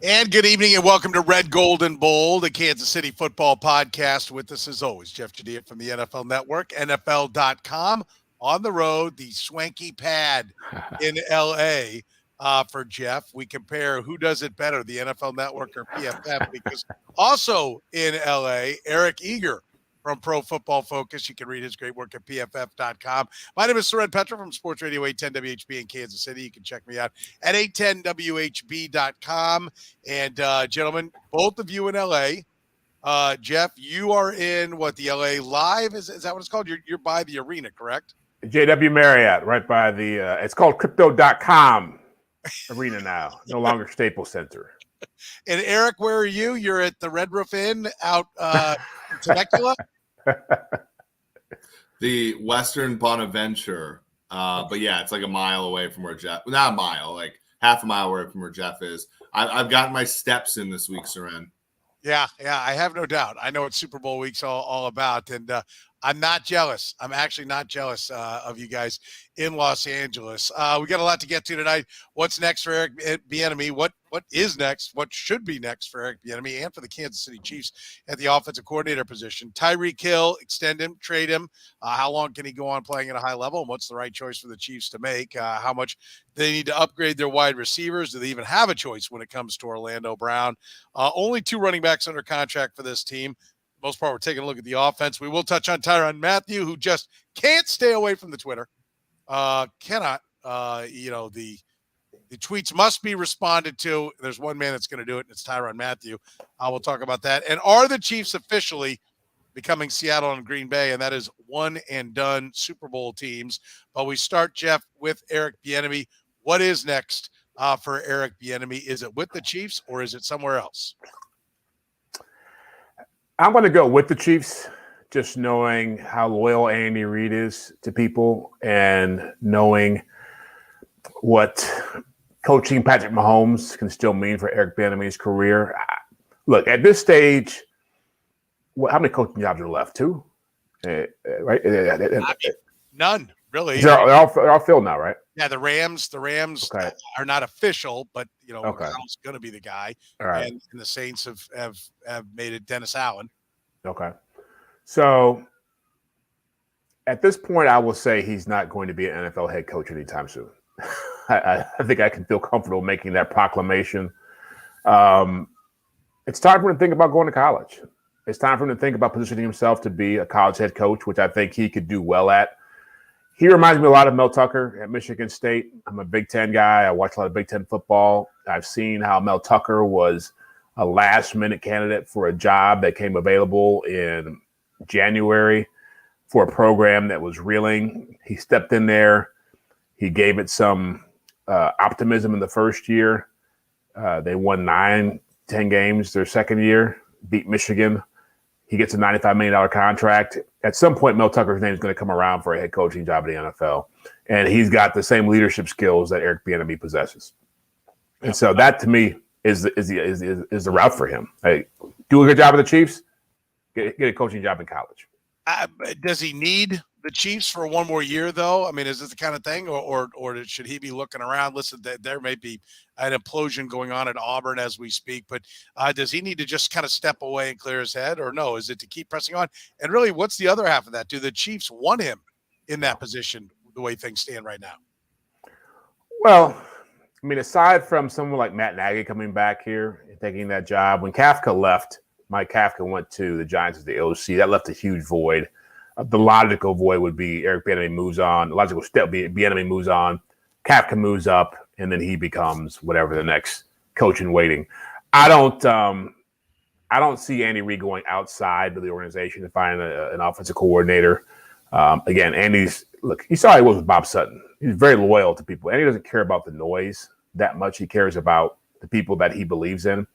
And good evening and welcome to Red, Gold, and Bold, the Kansas City football podcast. With us as always, Jeff Chadiha from the NFL Network, NFL.com. On the road, the swanky pad in L.A. For Jeff. We compare who does it better, the NFL Network or PFF, because also in L.A., Eric Eager from Pro Football Focus. You can read his great work at pff.com. My name is Soren Petro from Sports Radio 810 WHB in Kansas City. You can check me out at 810WHB.com. And, gentlemen, both of you in L.A., Jeff, you are in, the L.A. Live? Is that what it's called? You're by the arena, correct? JW Marriott, right by the it's called Crypto.com arena now, no longer Staples Center. And, Eric, where are you? You're at the Red Roof Inn out in Temecula? The Western Bonaventure. But yeah, it's like a mile away from where Jeff, not a mile, like half a mile away from where Jeff is. I've gotten my steps in this week, Soren. Yeah, I have no doubt. I know what Super Bowl week's all about, and I'm not jealous. I'm actually not jealous of you guys in Los Angeles. We got a lot to get to tonight. What's next for Eric Bieniemy? What is next? What should be next for Eric Bieniemy and for the Kansas City Chiefs at the offensive coordinator position? Tyreek Hill, extend him, trade him. How long can he go on playing at a high level? And what's the right choice for the Chiefs to make? How much they need to upgrade their wide receivers? Do they even have a choice when it comes to Orlando Brown? Only 2 running backs under contract for this team. Most part, we're taking a look at the offense. We will touch on Tyrann Mathieu, who just can't stay away from the Twitter. Cannot. The tweets must be responded to. There's one man that's going to do it, and it's Tyrann Mathieu. We'll talk about that. And are the Chiefs officially becoming Seattle and Green Bay? And that is one and done Super Bowl teams. But we start, Jeff, with Eric Bieniemy. What is next for Eric Bieniemy? Is it with the Chiefs or is it somewhere else? I'm going to go with the Chiefs, just knowing how loyal Andy Reid is to people and knowing what coaching Patrick Mahomes can still mean for Eric Bieniemy's career. Look, at this stage, how many coaching jobs are left? 2? Right? None, really. They're all filled now, right? Yeah, the Rams okay. Are not official, but Brown's going to be the guy. All right. And the Saints have made it Dennis Allen. Okay. So at this point, I will say he's not going to be an NFL head coach anytime soon. I think I can feel comfortable making that proclamation. It's time for him to think about going to college. It's time for him to think about positioning himself to be a college head coach, which I think he could do well at. He reminds me a lot of Mel Tucker at Michigan State. I'm a Big Ten guy. I watch a lot of Big Ten football. I've seen how Mel Tucker was a last-minute candidate for a job that came available in January for a program that was reeling. He stepped in there. He gave it some optimism in the first year. They won 9-10 games their second year, beat Michigan. He gets a $95 million contract. At some point, Mel Tucker's name is going to come around for a head coaching job in the NFL. And he's got the same leadership skills that Eric Bieniemy possesses. And so that, to me, is the route for him. Hey, do a good job with the Chiefs, get a coaching job in college. Does he need the Chiefs for one more year, though? I mean, is this the kind of thing, or should he be looking around? Listen, there may be an implosion going on at Auburn as we speak, but does he need to just kind of step away and clear his head, or no? Is it to keep pressing on? And really, what's the other half of that? Do the Chiefs want him in that position the way things stand right now? Well, I mean, aside from someone like Matt Nagy coming back here and taking that job, when Kafka left, Mike Kafka went to the Giants as the OC. That left a huge void. The logical void would be Eric Bieniemy moves on. The logical step would be Bieniemy moves on, Kafka moves up, and then he becomes whatever the next coach in waiting. I don't see Andy Reid going outside of the organization to find an offensive coordinator. Again, you saw he was with Bob Sutton. He's very loyal to people. Andy doesn't care about the noise that much. He cares about the people that he believes in. And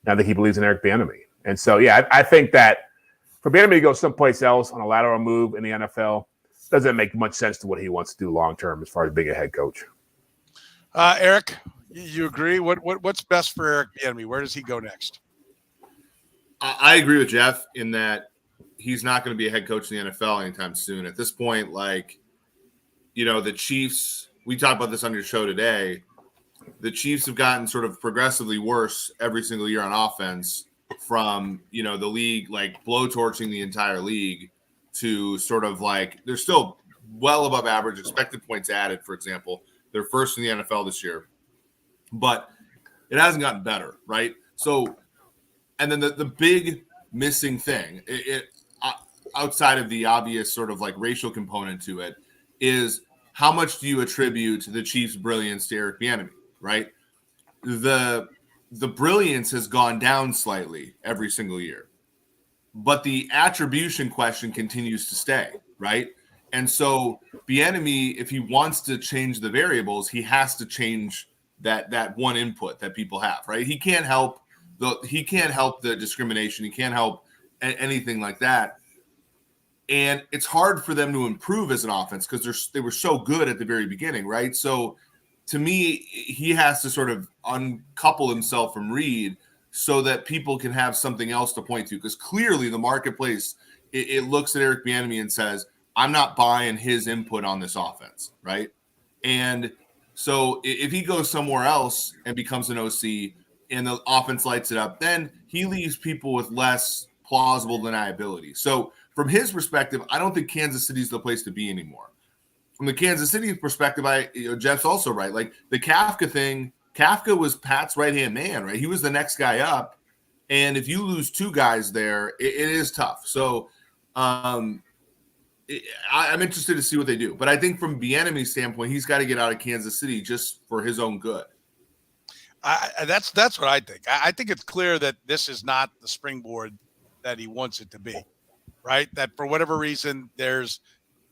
I think he believes in Eric Bieniemy. And so, yeah, I think that for Bieniemy to go someplace else on a lateral move in the NFL doesn't make much sense to what he wants to do long term as far as being a head coach. Eric, you agree? What's best for Eric Bieniemy? Where does he go next? I agree with Jeff in that he's not going to be a head coach in the NFL anytime soon. At this point, the Chiefs, we talked about this on your show today. the Chiefs have gotten sort of progressively worse every single year on offense from, the league, like blowtorching the entire league to sort of like, they're still well above average expected points added, for example. They're first in the NFL this year, but it hasn't gotten better, right? So, and then the big missing thing, outside of the obvious sort of like racial component to it, is how much do you attribute the Chiefs' brilliance to Eric Bieniemy, right? The brilliance has gone down slightly every single year, but the attribution question continues to stay, right? And so Bieniemy, if he wants to change the variables, he has to change that one input that people have, right? He can't help the discrimination. He can't help anything like that. And it's hard for them to improve as an offense because they were so good at the very beginning, right? So to me, he has to sort of uncouple himself from Reed so that people can have something else to point to. Because clearly the marketplace, it looks at Eric Bieniemy and says, I'm not buying his input on this offense, right? And so if he goes somewhere else and becomes an OC and the offense lights it up, then he leaves people with less plausible deniability. So from his perspective, I don't think Kansas City is the place to be anymore. From the Kansas City perspective, Jeff's also right. Like the Kafka thing, Kafka was Pat's right-hand man, right? He was the next guy up. And if you lose two guys there, it is tough. So I'm interested to see what they do. But I think from Bieniemy's standpoint, he's got to get out of Kansas City just for his own good. That's what I think. I think it's clear that this is not the springboard that he wants it to be, right? That for whatever reason,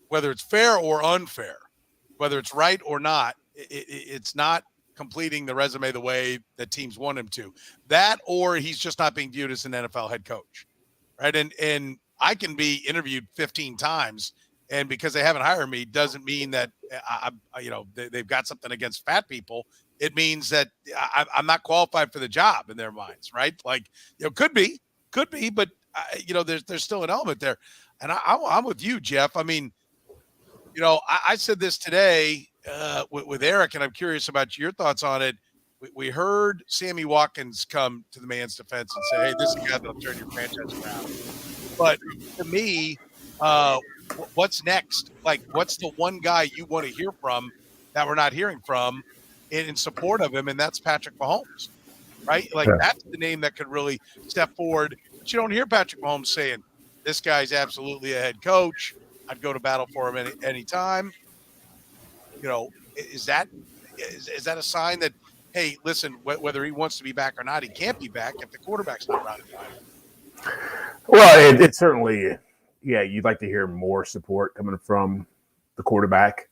whether it's fair or unfair, whether it's right or not, it's not completing the resume the way that teams want him to. That, or he's just not being viewed as an NFL head coach, right? And I can be interviewed 15 times, and because they haven't hired me doesn't mean that they've got something against fat people. It means that I'm not qualified for the job in their minds, right? Like, could be, but there's still an element there. And I'm with you, Jeff. I mean, I said this today with Eric, and I'm curious about your thoughts on it. We heard Sammy Watkins come to the man's defense and say, hey, this is a guy that'll turn your franchise around. But to me, what's next? Like, what's the one guy you want to hear from that we're not hearing from in support of him? And that's Patrick Mahomes, right? Like, that's the name that could really step forward. But you don't hear Patrick Mahomes saying, this guy's absolutely a head coach. I'd go to battle for him any time. Is that a sign that, hey, listen, whether he wants to be back or not, he can't be back if the quarterback's not around? Well, it certainly, you'd like to hear more support coming from the quarterback.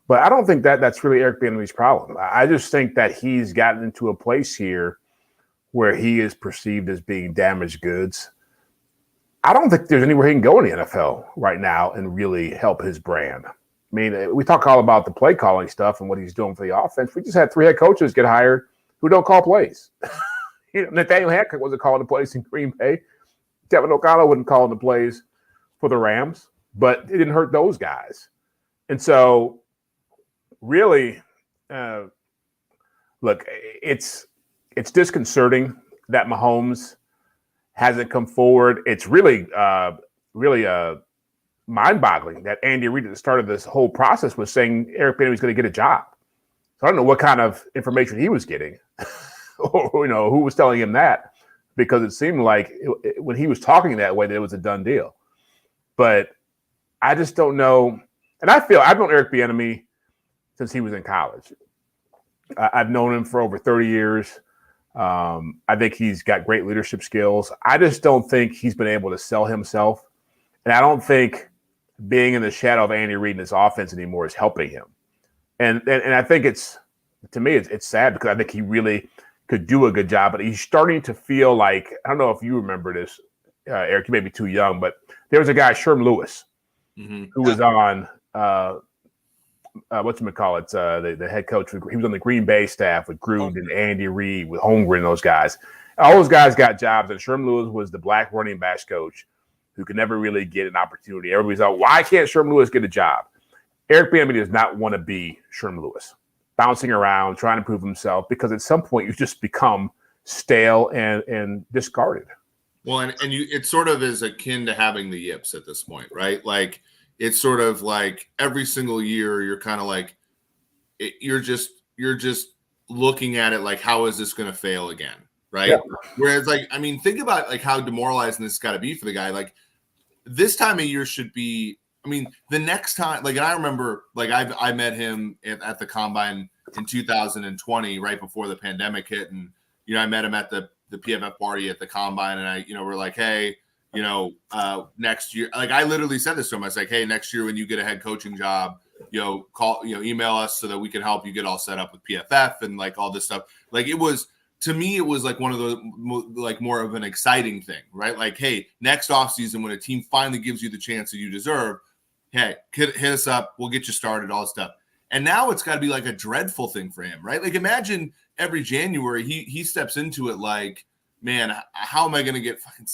But I don't think that's really Eric Bieniemy's problem. I just think that he's gotten into a place here where he is perceived as being damaged goods. I don't think there's anywhere he can go in the NFL right now and really help his brand. I mean, we talk all about the play calling stuff and what he's doing for the offense. We just had 3 head coaches get hired who don't call plays. Nathaniel Hackett wasn't calling the plays in Green Bay. Kevin O'Connell wasn't calling the plays for the Rams, but it didn't hurt those guys. And so, really, look, it's disconcerting that Mahomes hasn't come forward. It's really mind-boggling that Andy Reid at the start of this whole process was saying Eric Bieniemy was going to get a job. So I don't know what kind of information he was getting, or who was telling him that, because it seemed like when he was talking that way, that it was a done deal. But I just don't know. And I've known Eric Bieniemy since he was in college. I've known him for over 30 years. I think he's got great leadership skills. I just don't think he's been able to sell himself. And I don't think being in the shadow of Andy Reid in his offense anymore is helping him. And I think it's sad because I think he really could do a good job, but he's starting to feel like, I don't know if you remember this, Eric, you may be too young, but there was a guy, Sherm Lewis, who was on the head coach. He was on the Green Bay staff with Gruden and Andy Reid, with Holmgren and those guys. All those guys got jobs, and Sherm Lewis was the black running backs coach who could never really get an opportunity. Everybody's like, why can't Sherm Lewis get a job? Eric Bieniemy does not want to be Sherm Lewis. bouncing around, trying to prove himself, because at some point you just become stale and discarded. Well, and you, it sort of is akin to having the yips at this point, right? Like it's sort of like every single year you're kind of like, you're just looking at it like, how is this going to fail again? Right. Yeah. Whereas like, I mean, think about like how demoralizing this got to be for the guy. Like this time of year should be, I mean, the next time, like, and I remember like I met him at the combine in 2020, right before the pandemic hit. And, you know, I met him at the PFF party at the combine, and we're like, hey, next year, like I literally said this to him. I was like, hey, next year when you get a head coaching job, email us so that we can help you get all set up with PFF and like all this stuff. Like it was, to me, it was like one of the like more of an exciting thing, right? Like, hey, next offseason when a team finally gives you the chance that you deserve, hey, hit us up, we'll get you started, all this stuff. And now it's got to be like a dreadful thing for him, right? Like imagine every January he steps into it like, man, how am I going to get fucking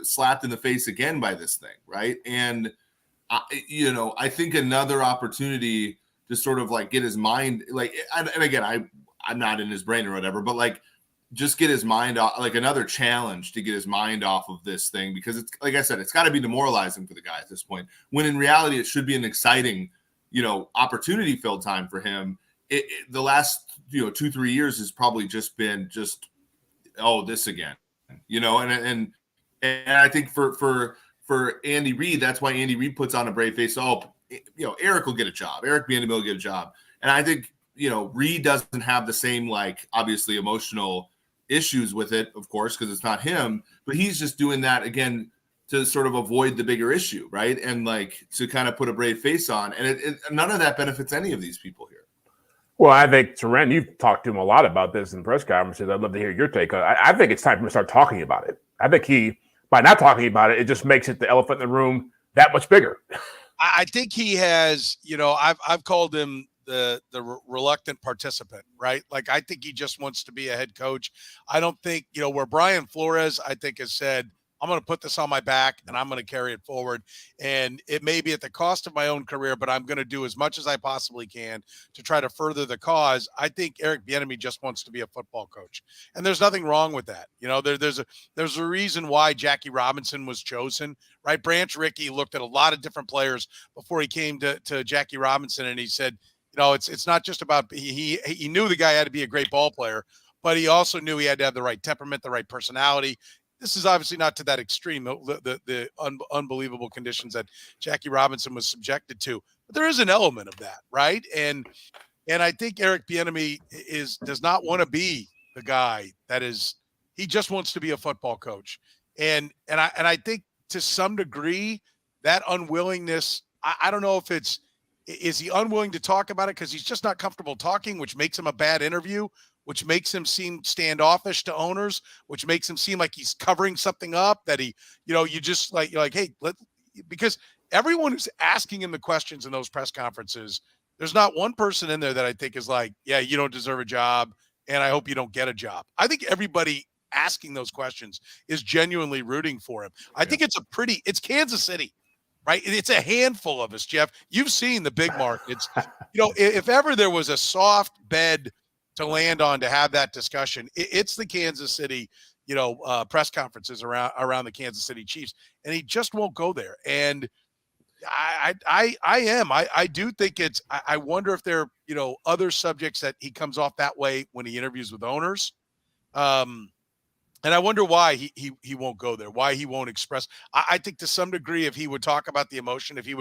slapped in the face again by this thing, right? And I think another opportunity to sort of like get his mind like, and again, I'm not in his brain or whatever, but like just get his mind off, like another challenge to get his mind off of this thing, because it's like I said, it's got to be demoralizing for the guy at this point, when in reality it should be an exciting, opportunity filled time for him. The last 2-3 years has probably just been this again, and I think for Andy Reid, that's why Andy Reid puts on a brave face. Eric will get a job. Eric Bieniemy will get a job. And I think, Reid doesn't have the same, like, obviously emotional issues with it, of course, because it's not him, but he's just doing that again to sort of avoid the bigger issue, right? And like to kind of put a brave face on. And none of that benefits any of these people here. Well, I think, Soren, you've talked to him a lot about this in press conferences. I'd love to hear your take. I think it's time for him to start talking about it. I think by not talking about it, it just makes it the elephant in the room that much bigger. I think he has, I've called him the reluctant participant, right? Like, I think he just wants to be a head coach. I don't think, where Brian Flores, I think, has said, I'm going to put this on my back and I'm going to carry it forward. And it may be at the cost of my own career, but I'm going to do as much as I possibly can to try to further the cause. I think Eric Bieniemy just wants to be a football coach. And there's nothing wrong with that. There's a reason why Jackie Robinson was chosen, right? Branch Rickey looked at a lot of different players before he came to Jackie Robinson. And he said, it's not just about, he knew the guy had to be a great ball player, but he also knew he had to have the right temperament, the right personality. This is obviously not to that extreme, the unbelievable conditions that Jackie Robinson was subjected to. But there is an element of that, right? And I think Eric Bieniemy does not want to be the guy that is. He just wants to be a football coach, and I think to some degree that unwillingness. I don't know if is he unwilling to talk about it because he's just not comfortable talking, which makes him a bad interview, which makes him seem standoffish to owners, which makes him seem like he's covering something up that he, you just like, you're like, hey, because everyone who's asking him the questions in those press conferences, there's not one person in there that I think is like, yeah, you don't deserve a job, and I hope you don't get a job. I think everybody asking those questions is genuinely rooting for him. I think it's Kansas City, right? It's a handful of us, Jeff. You've seen the big markets. If ever there was a soft bed to land on to have that discussion, it's the Kansas City, press conferences around the Kansas City Chiefs, and he just won't go there. And I do think I wonder if there are, other subjects that he comes off that way when he interviews with owners. And I wonder why he won't go there, why he won't express. I think to some degree, if he would talk about the emotion, if he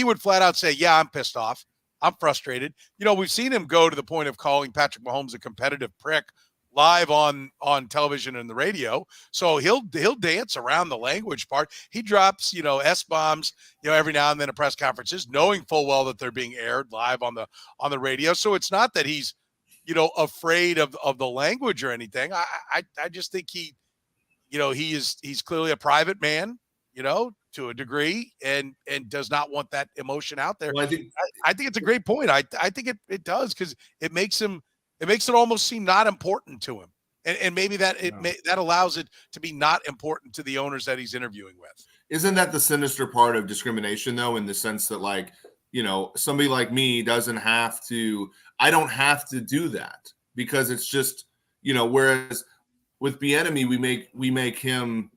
would flat out say, yeah, I'm pissed off, I'm frustrated. We've seen him go to the point of calling Patrick Mahomes a competitive prick live on television and the radio. So he'll dance around the language part. He drops, S-bombs, every now and then at press conferences, knowing full well that they're being aired live on the radio. So it's not that he's, afraid of the language or anything. I just think he's clearly a private man, to a degree, and does not want that emotion out there. Well, I think it's a great point. I think it does, because it makes it almost seem not important to him. And maybe that that allows it to be not important to the owners that he's interviewing with. Isn't that the sinister part of discrimination, though, in the sense that, like, somebody like me I don't have to do that because it's just, whereas with Bieniemy, we make him,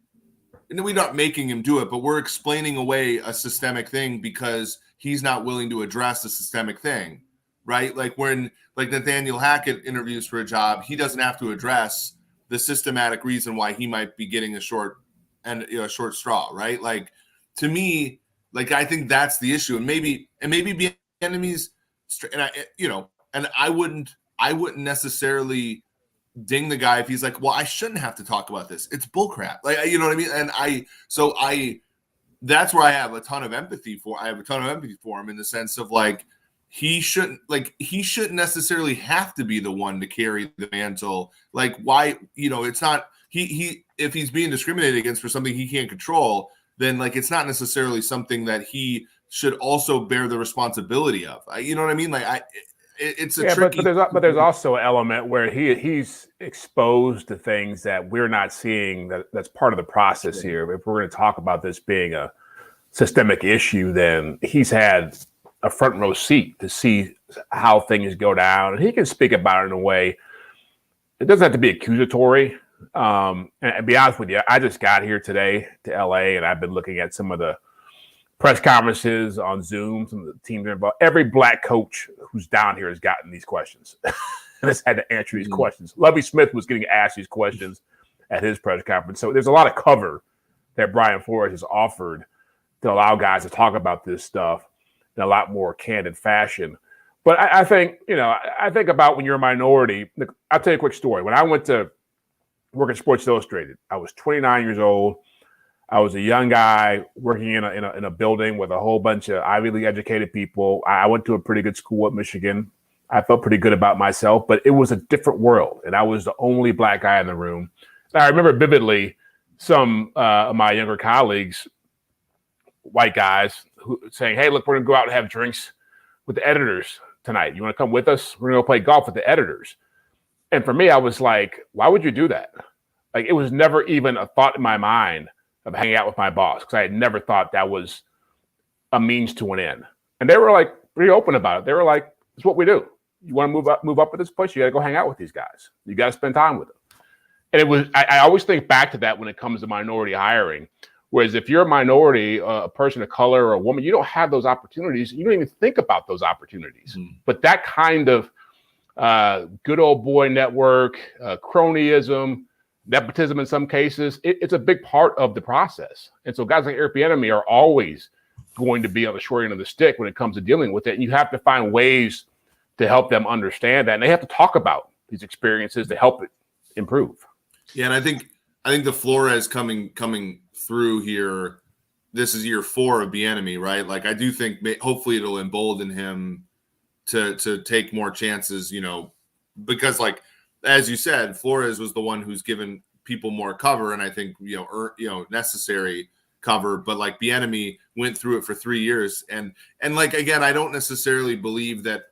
and we're not making him do it, but we're explaining away a systemic thing because he's not willing to address the systemic thing, right? Like when Nathaniel Hackett interviews for a job, he doesn't have to address the systematic reason why he might be getting a short straw, right? Like to me, like I think that's the issue, and maybe Bieniemy's, and I wouldn't necessarily ding the guy if he's like, well, I shouldn't have to talk about this. It's bullcrap. Like, you know what I mean? And that's where I have a ton of empathy for. I have a ton of empathy for him in the sense of like, he shouldn't necessarily have to be the one to carry the mantle. Like why, it's not, if he's being discriminated against for something he can't control, then like, it's not necessarily something that he should also bear the responsibility of. You know what I mean? Like it's a tricky. But there's also an element where he's exposed to things that we're not seeing. That's part of the process here. If we're going to talk about this being a systemic issue, then he's had a front row seat to see how things go down, and he can speak about it in a way. It doesn't have to be accusatory. And to be honest with you, I just got here today to LA, and I've been looking at some of the press conferences on Zoom, some of the teams involved. Every black coach who's down here has gotten these questions and has had to answer these questions. Lovie Smith was getting asked these questions at his press conference. So there's a lot of cover that Brian Flores has offered to allow guys to talk about this stuff in a lot more candid fashion. But I think, I think about when you're a minority. Look, I'll tell you a quick story. When I went to work at Sports Illustrated, I was 29 years old. I was a young guy working in a building with a whole bunch of Ivy League educated people. I went to a pretty good school at Michigan. I felt pretty good about myself, but it was a different world, and I was the only black guy in the room. And I remember vividly some of my younger colleagues, white guys, saying, "Hey, look, we're going to go out and have drinks with the editors tonight. You want to come with us? We're going to go play golf with the editors." And for me, I was like, why would you do that? Like, it was never even a thought in my mind of hanging out with my boss, because I had never thought that was a means to an end. And they were like pretty open about it. They were like, it's what we do. You want to move up with this place, you got to go hang out with these guys. You got to spend time with them. And it was, I always think back to that when it comes to minority hiring. Whereas if you're a minority, a person of color or a woman, you don't have those opportunities. You don't even think about those opportunities. But that kind of good old boy network, cronyism, nepotism in some cases, it's a big part of the process. And so guys like Eric Bieniemy are always going to be on the short end of the stick when it comes to dealing with it. And you have to find ways to help them understand that. And they have to talk about these experiences to help it improve. Yeah, and I think the Flores coming through here, this is year 4 of Bieniemy, right? Like I do think hopefully it'll embolden him to take more chances, because like, as you said, Flores was the one who's given people more cover, and I think necessary cover. But like Bieniemy went through it for 3 years, and like again, I don't necessarily believe that.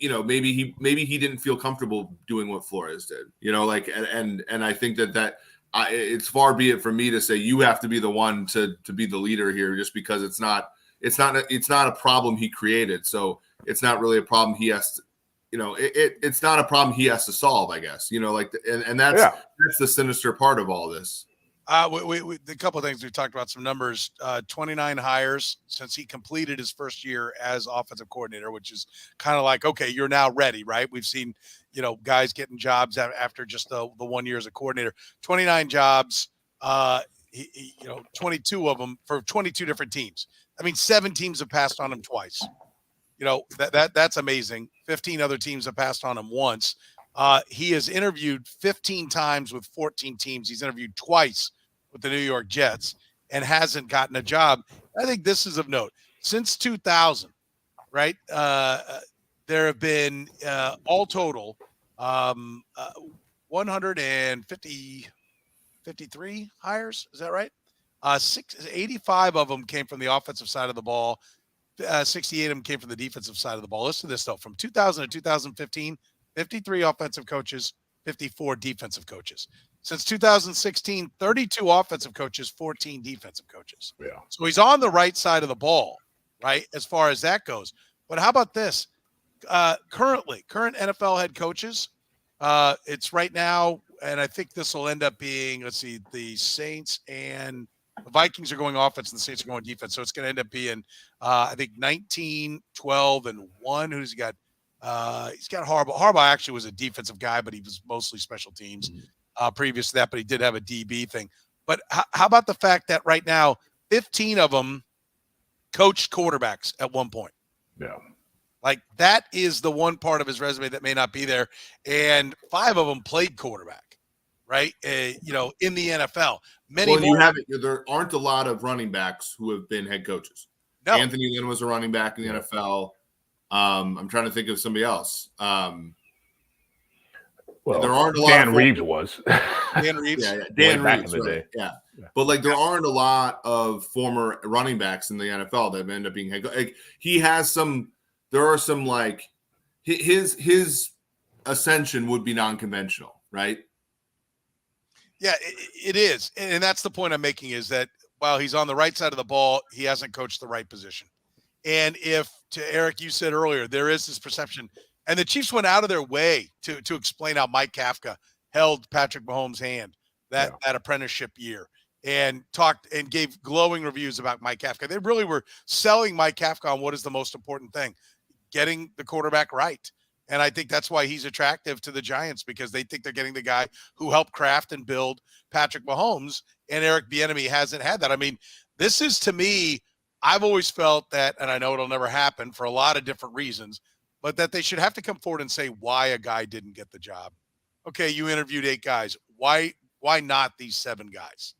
Maybe he didn't feel comfortable doing what Flores did. And I think that it's far be it from me to say you have to be the one to be the leader here, just because it's not a problem he created, so it's not really a problem he has to. It's not a problem he has to solve, I guess. That's the sinister part of all this. A couple of things we talked about, some numbers. 29 hires since he completed his first year as offensive coordinator, which is kind of like, okay, you're now ready, right? We've seen, guys getting jobs after just the 1 year as a coordinator. 29 jobs, 22 of them for 22 different teams. I mean, 7 teams have passed on him twice. That's amazing. 15 other teams have passed on him once. He has interviewed 15 times with 14 teams. He's interviewed twice with the New York Jets and hasn't gotten a job. I think this is of note. Since 2000, right, there have been all total 153 hires. Is that right? 85 of them came from the offensive side of the ball. 68 of them came from the defensive side of the ball. Listen to this, though. From 2000 to 2015, 53 offensive coaches, 54 defensive coaches. Since 2016, 32 offensive coaches, 14 defensive coaches. Yeah. So he's on the right side of the ball. right, as far as that goes. But how about this? Current NFL head coaches, it's right now, and I think this will end up being, let's see, the Saints and the Vikings are going offense and the Saints are going defense. So it's going to end up being, I think, 19, 12, and 1. Who's he got? He's got Harbaugh. Harbaugh actually was a defensive guy, but he was mostly special teams previous to that, but he did have a DB thing. But how about the fact that right now, 15 of them coached quarterbacks at one point? Yeah. Like, that is the one part of his resume that may not be there. And 5 of them played quarterback, right? In the NFL. There aren't a lot of running backs who have been head coaches. No. Anthony Lynn was a running back in the NFL. I'm trying to think of somebody else. There aren't a lot. Dan Reeves was. Dan Reeves. Yeah. Dan Reeves, back in the day. Yeah. But there aren't a lot of former running backs in the NFL that end up being head coach. Like, he has some. There are some, like, his ascension would be non-conventional, right? Yeah, it is. And that's the point I'm making, is that while he's on the right side of the ball, he hasn't coached the right position. And if, to Eric, you said earlier, there is this perception, and the Chiefs went out of their way to explain how Mike Kafka held Patrick Mahomes' hand that apprenticeship year, and talked and gave glowing reviews about Mike Kafka. They really were selling Mike Kafka on what is the most important thing: getting the quarterback right. And I think that's why he's attractive to the Giants, because they think they're getting the guy who helped craft and build Patrick Mahomes, and Eric Bieniemy hasn't had that. I mean, this is, to me, I've always felt that, and I know it'll never happen for a lot of different reasons, but that they should have to come forward and say why a guy didn't get the job. Okay, you interviewed 8 guys. Why not these 7 guys?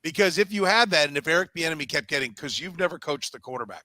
Because if you had that, and if Eric Bieniemy kept getting, because you've never coached the quarterback,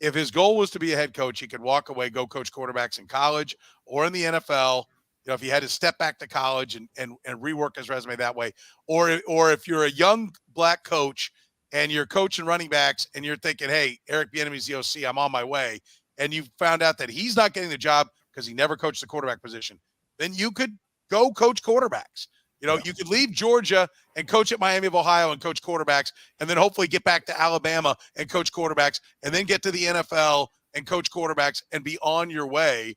if his goal was to be a head coach, he could walk away, go coach quarterbacks in college or in the NFL. If he had to step back to college and rework his resume that way, or if you're a young black coach and you're coaching running backs and you're thinking, hey, Eric Bieniemy's the OC, I'm on my way, and you found out that he's not getting the job because he never coached the quarterback position, then you could go coach quarterbacks. You could leave Georgia and coach at Miami of Ohio and coach quarterbacks, and then hopefully get back to Alabama and coach quarterbacks, and then get to the NFL and coach quarterbacks and be on your way.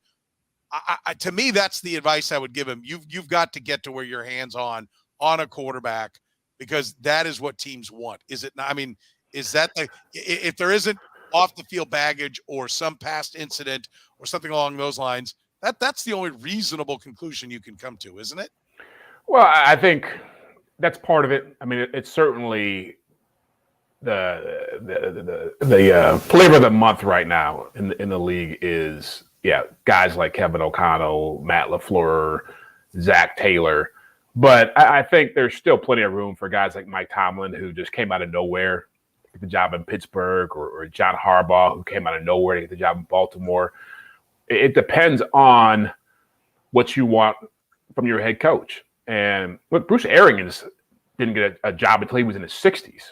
To me, that's the advice I would give him. You've got to get to where your hands on a quarterback, because that is what teams want. Is it not? I mean, is that if there isn't off the field baggage or some past incident or something along those lines, that's the only reasonable conclusion you can come to, isn't it? Well, I think that's part of it. I mean, it's certainly the flavor of the month right now in the league is guys like Kevin O'Connell, Matt LaFleur, Zach Taylor. But I think there's still plenty of room for guys like Mike Tomlin, who just came out of nowhere to get the job in Pittsburgh, or John Harbaugh, who came out of nowhere to get the job in Baltimore. It depends on what you want from your head coach. And look, Bruce Arians didn't get a job until he was in his 60s.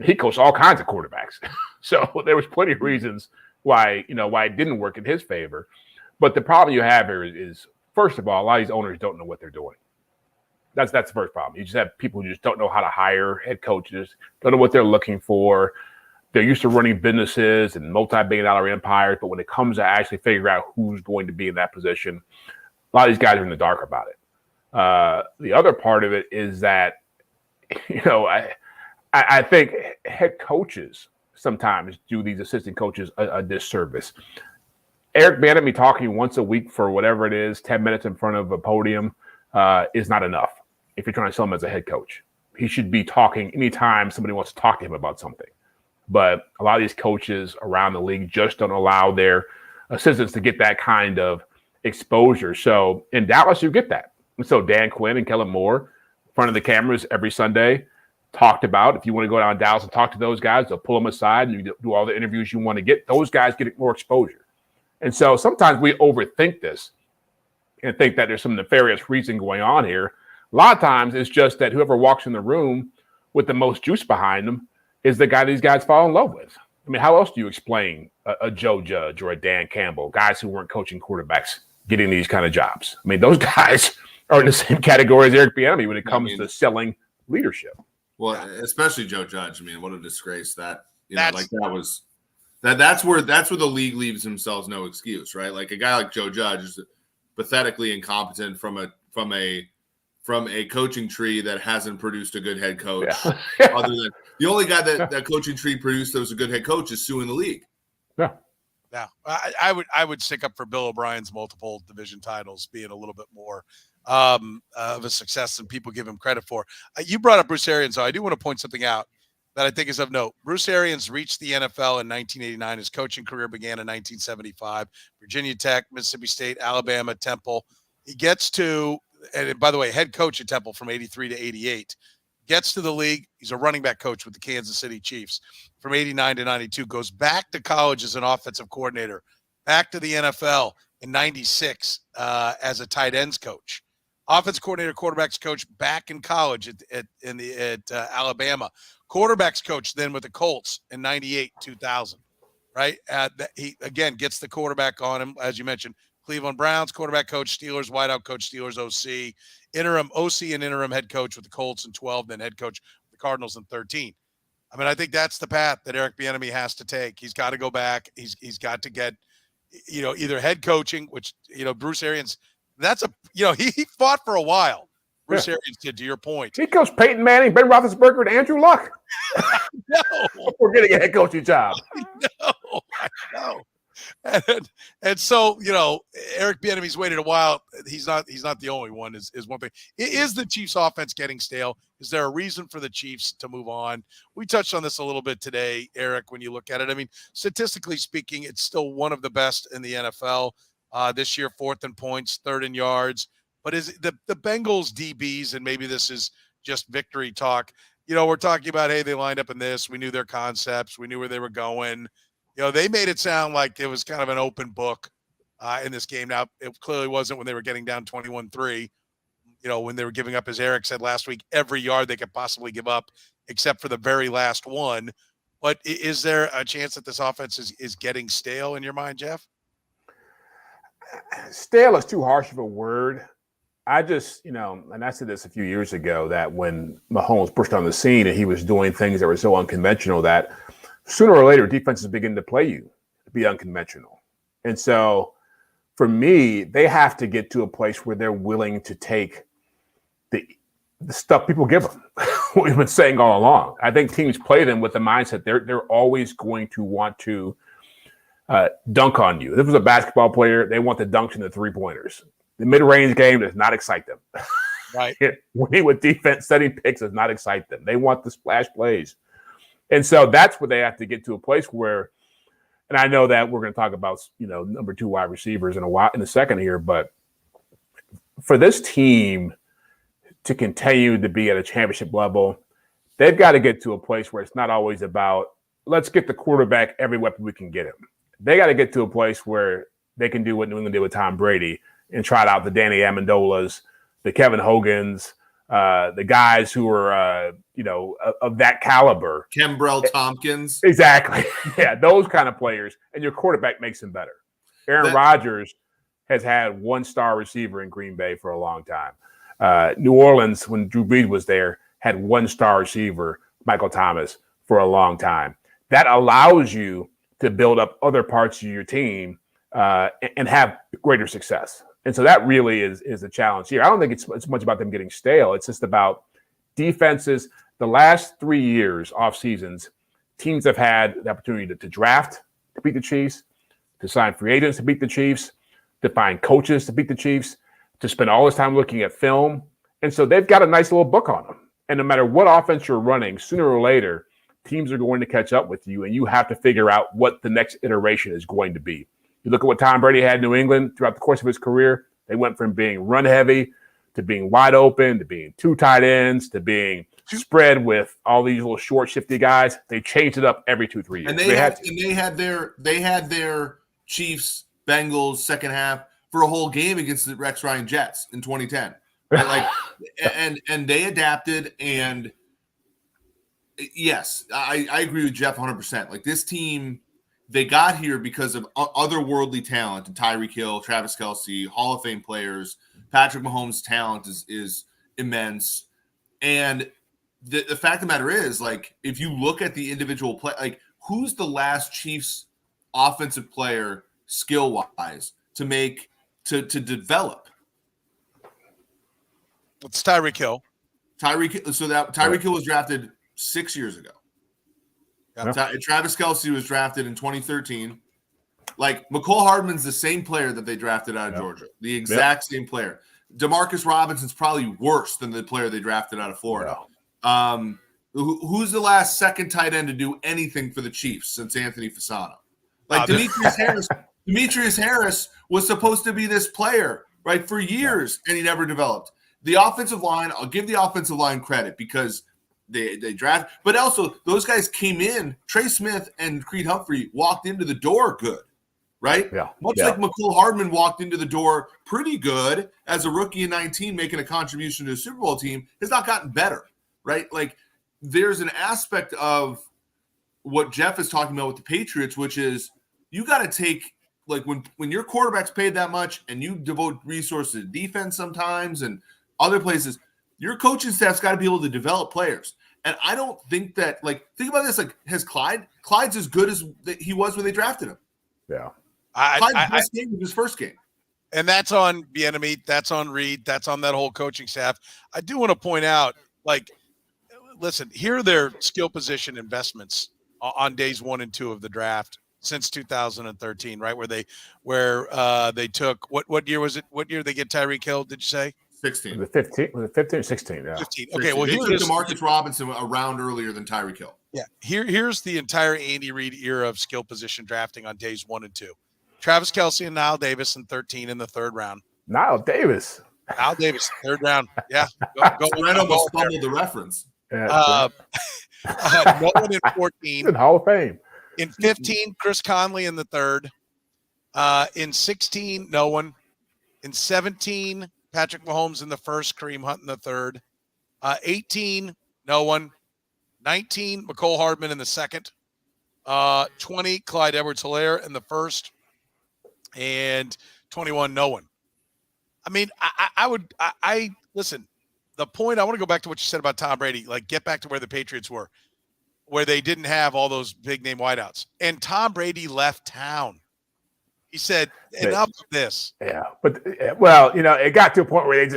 He coached all kinds of quarterbacks. So there was plenty of reasons why it didn't work in his favor. But the problem you have here is, first of all, a lot of these owners don't know what they're doing. That's the first problem. You just have people who just don't know how to hire head coaches, don't know what they're looking for. They're used to running businesses and multi-billion-dollar empires, but when it comes to actually figure out who's going to be in that position, a lot of these guys are in the dark about it. The other part of it is that, I think head coaches sometimes do these assistant coaches a disservice. Eric Bieniemy talking once a week for whatever it is, 10 minutes in front of a podium is not enough if you're trying to sell him as a head coach. He should be talking anytime somebody wants to talk to him about something. But a lot of these coaches around the league just don't allow their assistants to get that kind of exposure. So in Dallas, you get that. And so Dan Quinn and Kellen Moore, in front of the cameras every Sunday, talked about, if you want to go down to Dallas and talk to those guys, they'll pull them aside and you do all the interviews you want to get. Those guys get more exposure. And so sometimes we overthink this and think that there's some nefarious reason going on here. A lot of times it's just that whoever walks in the room with the most juice behind them is the guy these guys fall in love with. I mean, how else do you explain a Joe Judge or a Dan Campbell, guys who weren't coaching quarterbacks, getting these kind of jobs? I mean, those guys are in the same category as Eric Bieniemy when it comes to selling leadership. Well, especially Joe Judge. I mean, what a disgrace that was. That's where the league leaves themselves no excuse, right? Like a guy like Joe Judge is pathetically incompetent from a coaching tree that hasn't produced a good head coach. Yeah. Other than the only guy that coaching tree produced that was a good head coach is suing the league. Yeah. Yeah, I would stick up for Bill O'Brien's multiple division titles being a little bit more of a success than people give him credit for. You brought up Bruce Arians, so I do want to point something out that I think is of note. Bruce Arians reached the NFL in 1989. His coaching career began in 1975. Virginia Tech, Mississippi State, Alabama, Temple. He gets to, and by the way, head coach at Temple from 83 to 88. Gets to the league. He's a running back coach with the Kansas City Chiefs from 89 to 92. Goes back to college as an offensive coordinator. Back to the NFL in 96 as a tight ends coach. Offensive coordinator, quarterbacks coach back in college at Alabama. Quarterbacks coach then with the Colts in 98, 2000. Right? He, again, gets the quarterback on him, as you mentioned. Cleveland Browns, quarterback coach, Steelers, wideout coach, Steelers, OC, interim OC and interim head coach with the Colts in 12, then head coach with the Cardinals in 13. I mean, I think that's the path that Eric Bieniemy has to take. He's got to go back. He's got to get, either head coaching, which, Bruce Arians, that's he fought for a while. Bruce Arians did, to your point. He coached Peyton Manning, Ben Roethlisberger, and Andrew Luck. No. We're getting a head coaching job. I know. And so, Eric Bieniemy's waited a while. He's not the only one is one thing. Is the Chiefs offense getting stale? Is there a reason for the Chiefs to move on? We touched on this a little bit today, Eric, when you look at it. I mean, statistically speaking, it's still one of the best in the NFL this year, fourth in points, third in yards. But is it the Bengals DBs, and maybe this is just victory talk, we're talking about, hey, they lined up in this. We knew their concepts. We knew where they were going. They made it sound like it was kind of an open book in this game. Now, it clearly wasn't when they were getting down 21-3, when they were giving up, as Eric said last week, every yard they could possibly give up except for the very last one. But is there a chance that this offense is getting stale in your mind, Jeff? Stale is too harsh of a word. I just, and I said this a few years ago, that when Mahomes burst on the scene and he was doing things that were so unconventional that sooner or later defenses begin to play you to be unconventional. And so for me, they have to get to a place where they're willing to take the stuff people give them. What we've been saying all along. I think teams play them with the mindset they're always going to want to dunk on you. If this was a basketball player, they want the dunks and the three-pointers. The mid-range game does not excite them. Right. Winning with defense, setting picks does not excite them. They want the splash plays. And so that's where they have to get to a place where, and I know that we're going to talk about, number 2 wide receivers in a second here, but for this team to continue to be at a championship level, they've got to get to a place where it's not always about, let's get the quarterback every weapon we can get him. They got to get to a place where they can do what New England did with Tom Brady and trot out the Danny Amendolas, the Kevin Hogans, the guys who are, of that caliber. Kembrell Tompkins. Exactly. Yeah, those kind of players. And your quarterback makes them better. Aaron Rodgers has had one-star receiver in Green Bay for a long time. New Orleans, when Drew Brees was there, had one-star receiver, Michael Thomas, for a long time. That allows you to build up other parts of your team and have greater success. And so that really is a challenge here. I don't think it's much about them getting stale. It's just about defenses. The last 3 years, off seasons, teams have had the opportunity to draft to beat the Chiefs, to sign free agents to beat the Chiefs, to find coaches to beat the Chiefs, to spend all this time looking at film. And so they've got a nice little book on them. And no matter what offense you're running, sooner or later, teams are going to catch up with you, and you have to figure out what the next iteration is going to be. You look at what Tom Brady had in New England throughout the course of his career. They went from being run heavy to being wide open to being 2 tight ends to being spread with all these little short, shifty guys. They changed it up every 2-3 years. And they had their Chiefs Bengals second half for a whole game against the Rex Ryan Jets in 2010. Right? and they adapted. And yes, I agree with Jeff 100%. Like, this team, they got here because of otherworldly talent, and Tyreek Hill, Travis Kelce, Hall of Fame players. Patrick Mahomes' talent is immense. And the fact of the matter is, like, if you look at the individual play, like, who's the last Chiefs offensive player skill-wise to develop? It's Tyreek Hill. Tyreek Hill was drafted 6 years ago. Yeah. Travis Kelce was drafted in 2013. Like, McCole Hardman's the same player that they drafted out of Georgia, the exact same player. Demarcus Robinson's probably worse than the player they drafted out of Florida. Who's the last second tight end to do anything for the Chiefs since Anthony Fasano? Like, Demetrius Harris was supposed to be this player, right, for years, and he never developed. The offensive line, I'll give the offensive line credit because they draft, but also those guys came in. Trey Smith and Creed Humphrey walked into the door good, right? Yeah. Much like McCole Hardman walked into the door pretty good as a rookie in 19, making a contribution to a Super Bowl team, has not gotten better, right? Like, there's an aspect of what Jeff is talking about with the Patriots, which is you got to take, like, when your quarterback's paid that much and you devote resources to defense sometimes and other places, your coaching staff's got to be able to develop players. And I don't think that, like, think about this, like, Clyde's as good as he was when they drafted him. Yeah. Clyde's best game was his first game. And that's on Bieniemy, that's on Reed, that's on that whole coaching staff. I do want to point out, like, listen, here are their skill position investments on days 1 and 2 of the draft since 2013, right? Where they took, what year was it? What year did they get Tyreek Hill, did you say? 16. Was it 15 or 16? Yeah. 15. Okay, well, they took Demarcus Robinson a round earlier than Tyreek Hill. Yeah, here's the entire Andy Reid era of skill position drafting on days 1 and 2. Travis Kelce and Niall Davis in 13 in the 3rd round. Niall Davis, 3rd round. Yeah. Brent almost fumbled the reference. Yeah, no one in 14. in Hall of Fame. In 15, Chris Conley in the 3rd. In 16, no one. In 17, Patrick Mahomes in the 1st, Kareem Hunt in the 3rd. 18, no one. 19, McCole Hardman in the 2nd. 20, Clyde Edwards-Helaire in the 1st. And 21, no one. I mean, I listen, the point, I want to go back to what you said about Tom Brady, like, get back to where the Patriots were, where they didn't have all those big name wideouts. And Tom Brady left town. He said, enough of this. Yeah. But, well, it got to a point where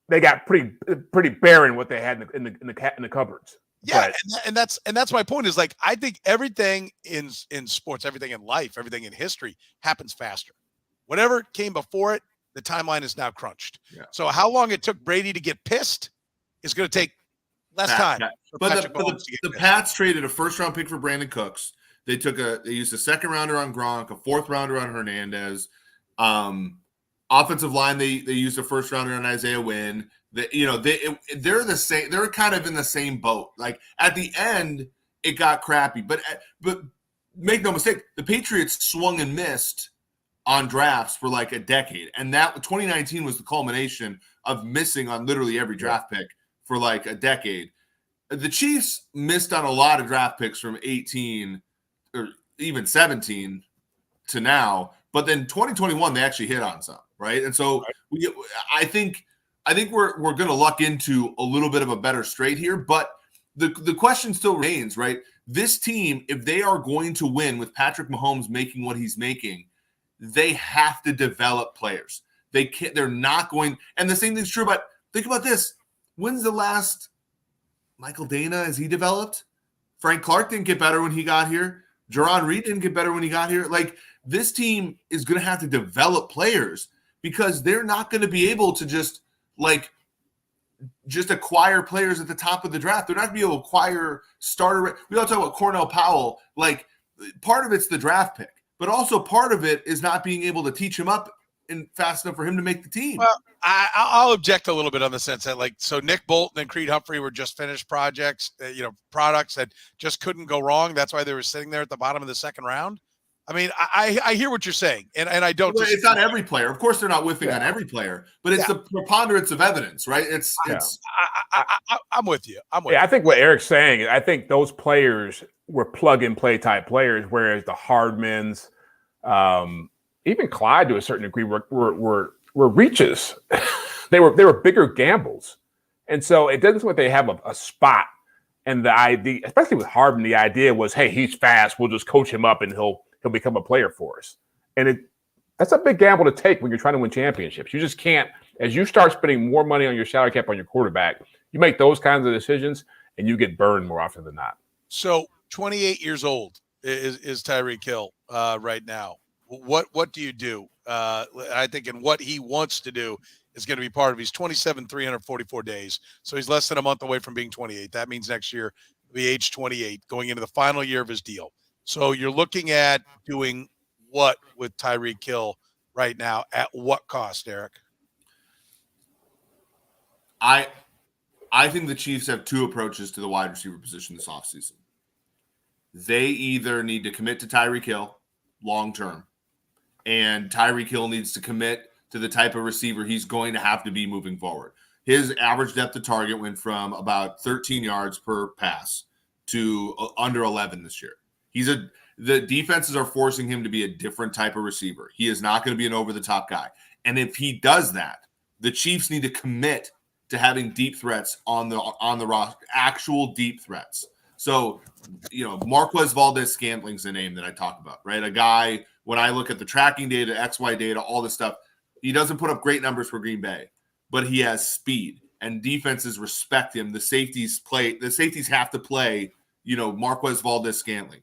they got pretty barren what they had in the cupboards. Yeah. And that's my point is, like, I think everything in sports, everything in life, everything in history happens faster. Whatever came before it, the timeline is now crunched. Yeah. So how long it took Brady to get pissed is going to take less time. But the Pats traded a 1st-round pick for Brandon Cooks. They used a 2nd rounder on Gronk, a 4th rounder on Hernandez. Offensive line, they used a 1st rounder on Isaiah Wynn. They're the same. They're kind of in the same boat. Like, at the end, it got crappy. But make no mistake, the Patriots swung and missed on drafts for like a decade, and that 2019 was the culmination of missing on literally every draft pick for like a decade. The Chiefs missed on a lot of draft picks from 18 or even 17 to now, but then 2021 they actually hit on some, right? And so I think we're going to luck into a little bit of a better straight here, but the question still remains, right? This team, if they are going to win with Patrick Mahomes making what he's making, they have to develop players. They're not going, and the same thing's true about, think about this. When's the last Michael Dana, has he developed? Frank Clark didn't get better when he got here. Jaron Reed didn't get better when he got here. Like, this team is going to have to develop players because they're not going to be able to just acquire players at the top of the draft. They're not going to be able to acquire starter. We all talk about Cornell Powell. Like, part of it's the draft pick, but also part of it is not being able to teach him up and fast enough for him to make the team. Well, I'll object a little bit on the sense that, like, so Nick Bolton and Creed Humphrey were just finished projects, products that just couldn't go wrong. That's why they were sitting there at the bottom of the 2nd round. I mean, I hear what you're saying, and I don't. Well, it's not every player. Of course, they're not whiffing on every player, but it's the preponderance of evidence, right? I'm with you. I think what Eric's saying, I think those players were plug-and-play type players, whereas the Hardmans, even Clyde to a certain degree, were reaches. they were bigger gambles, and so it doesn't seem like they have a spot And the idea, especially with Harbin, the idea was, hey, he's fast. We'll just coach him up and he'll become a player for us. And that's a big gamble to take when you're trying to win championships. You just can't, as you start spending more money on your salary cap on your quarterback, you make those kinds of decisions and you get burned more often than not. So 28 years old is Tyreek Hill right now. What do you do? I think in what he wants to do is going to be part of. He's 27, 344 days. So he's less than a month away from being 28. That means next year he'll be age 28, going into the final year of his deal. So you're looking at doing what with Tyreek Hill right now? At what cost, Eric? I think the Chiefs have two approaches to the wide receiver position this offseason. They either need to commit to Tyreek Hill long term, and Tyreek Hill needs to commit to the type of receiver he's going to have to be moving forward. His average depth of target went from about 13 yards per pass to under 11 this year. The defenses are forcing him to be a different type of receiver. He is not going to be an over-the-top guy. And if he does that, the Chiefs need to commit to having deep threats on the roster, actual deep threats. So, Marquez Valdez-Scantling's the name that I talk about, right? A guy, when I look at the tracking data, XY data, all this stuff, he doesn't put up great numbers for Green Bay, but he has speed and defenses respect him. The safeties have to play, Marquez Valdez-Scantling.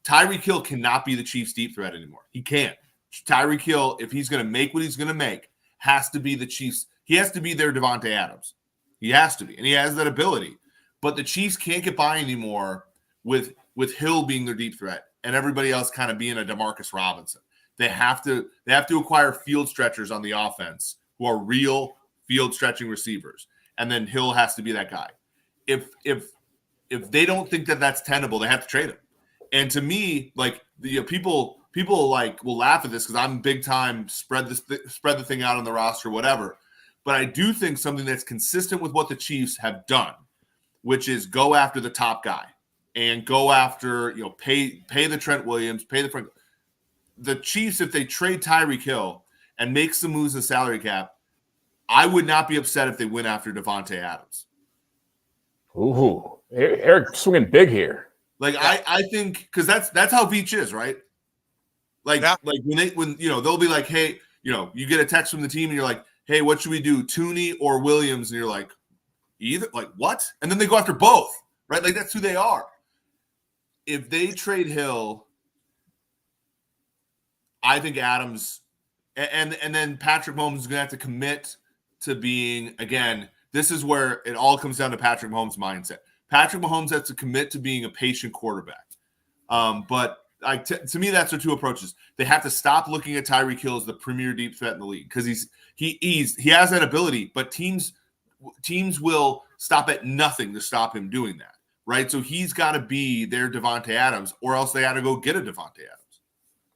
Tyreek Hill cannot be the Chiefs' deep threat anymore. He can't. Tyreek Hill, if he's going to make what he's going to make, has to be the Chiefs. He has to be their Devontae Adams. He has to be, and he has that ability. But the Chiefs can't get by anymore with Hill being their deep threat and everybody else kind of being a DeMarcus Robinson. They have to acquire field stretchers on the offense who are real field stretching receivers, and then Hill has to be that guy. If they don't think that that's tenable, they have to trade him. And to me, like people like will laugh at this because I'm big time spread the thing out on the roster, whatever. But I do think something that's consistent with what the Chiefs have done, which is go after the top guy and go after, pay the Trent Williams, pay the Frank. The Chiefs, if they trade Tyreek Hill and make some moves in the salary cap, I would not be upset if they went after Devontae Adams. Ooh, Eric swinging big here. Like I think because that's how Veach is, right? Like when they'll be like, hey, you get a text from the team and you're like, hey, what should we do, Tooney or Williams? And you're like, either, like what? And then they go after both, right? Like that's who they are. If they trade Hill, I think Adams and then Patrick Mahomes is going to have to commit to being, again, this is where it all comes down to Patrick Mahomes' mindset. Patrick Mahomes has to commit to being a patient quarterback. But to me, that's the two approaches. They have to stop looking at Tyreek Hill as the premier deep threat in the league because he has that ability, but teams will stop at nothing to stop him doing that, right? So he's got to be their Devontae Adams, or else they got to go get a Devontae Adams.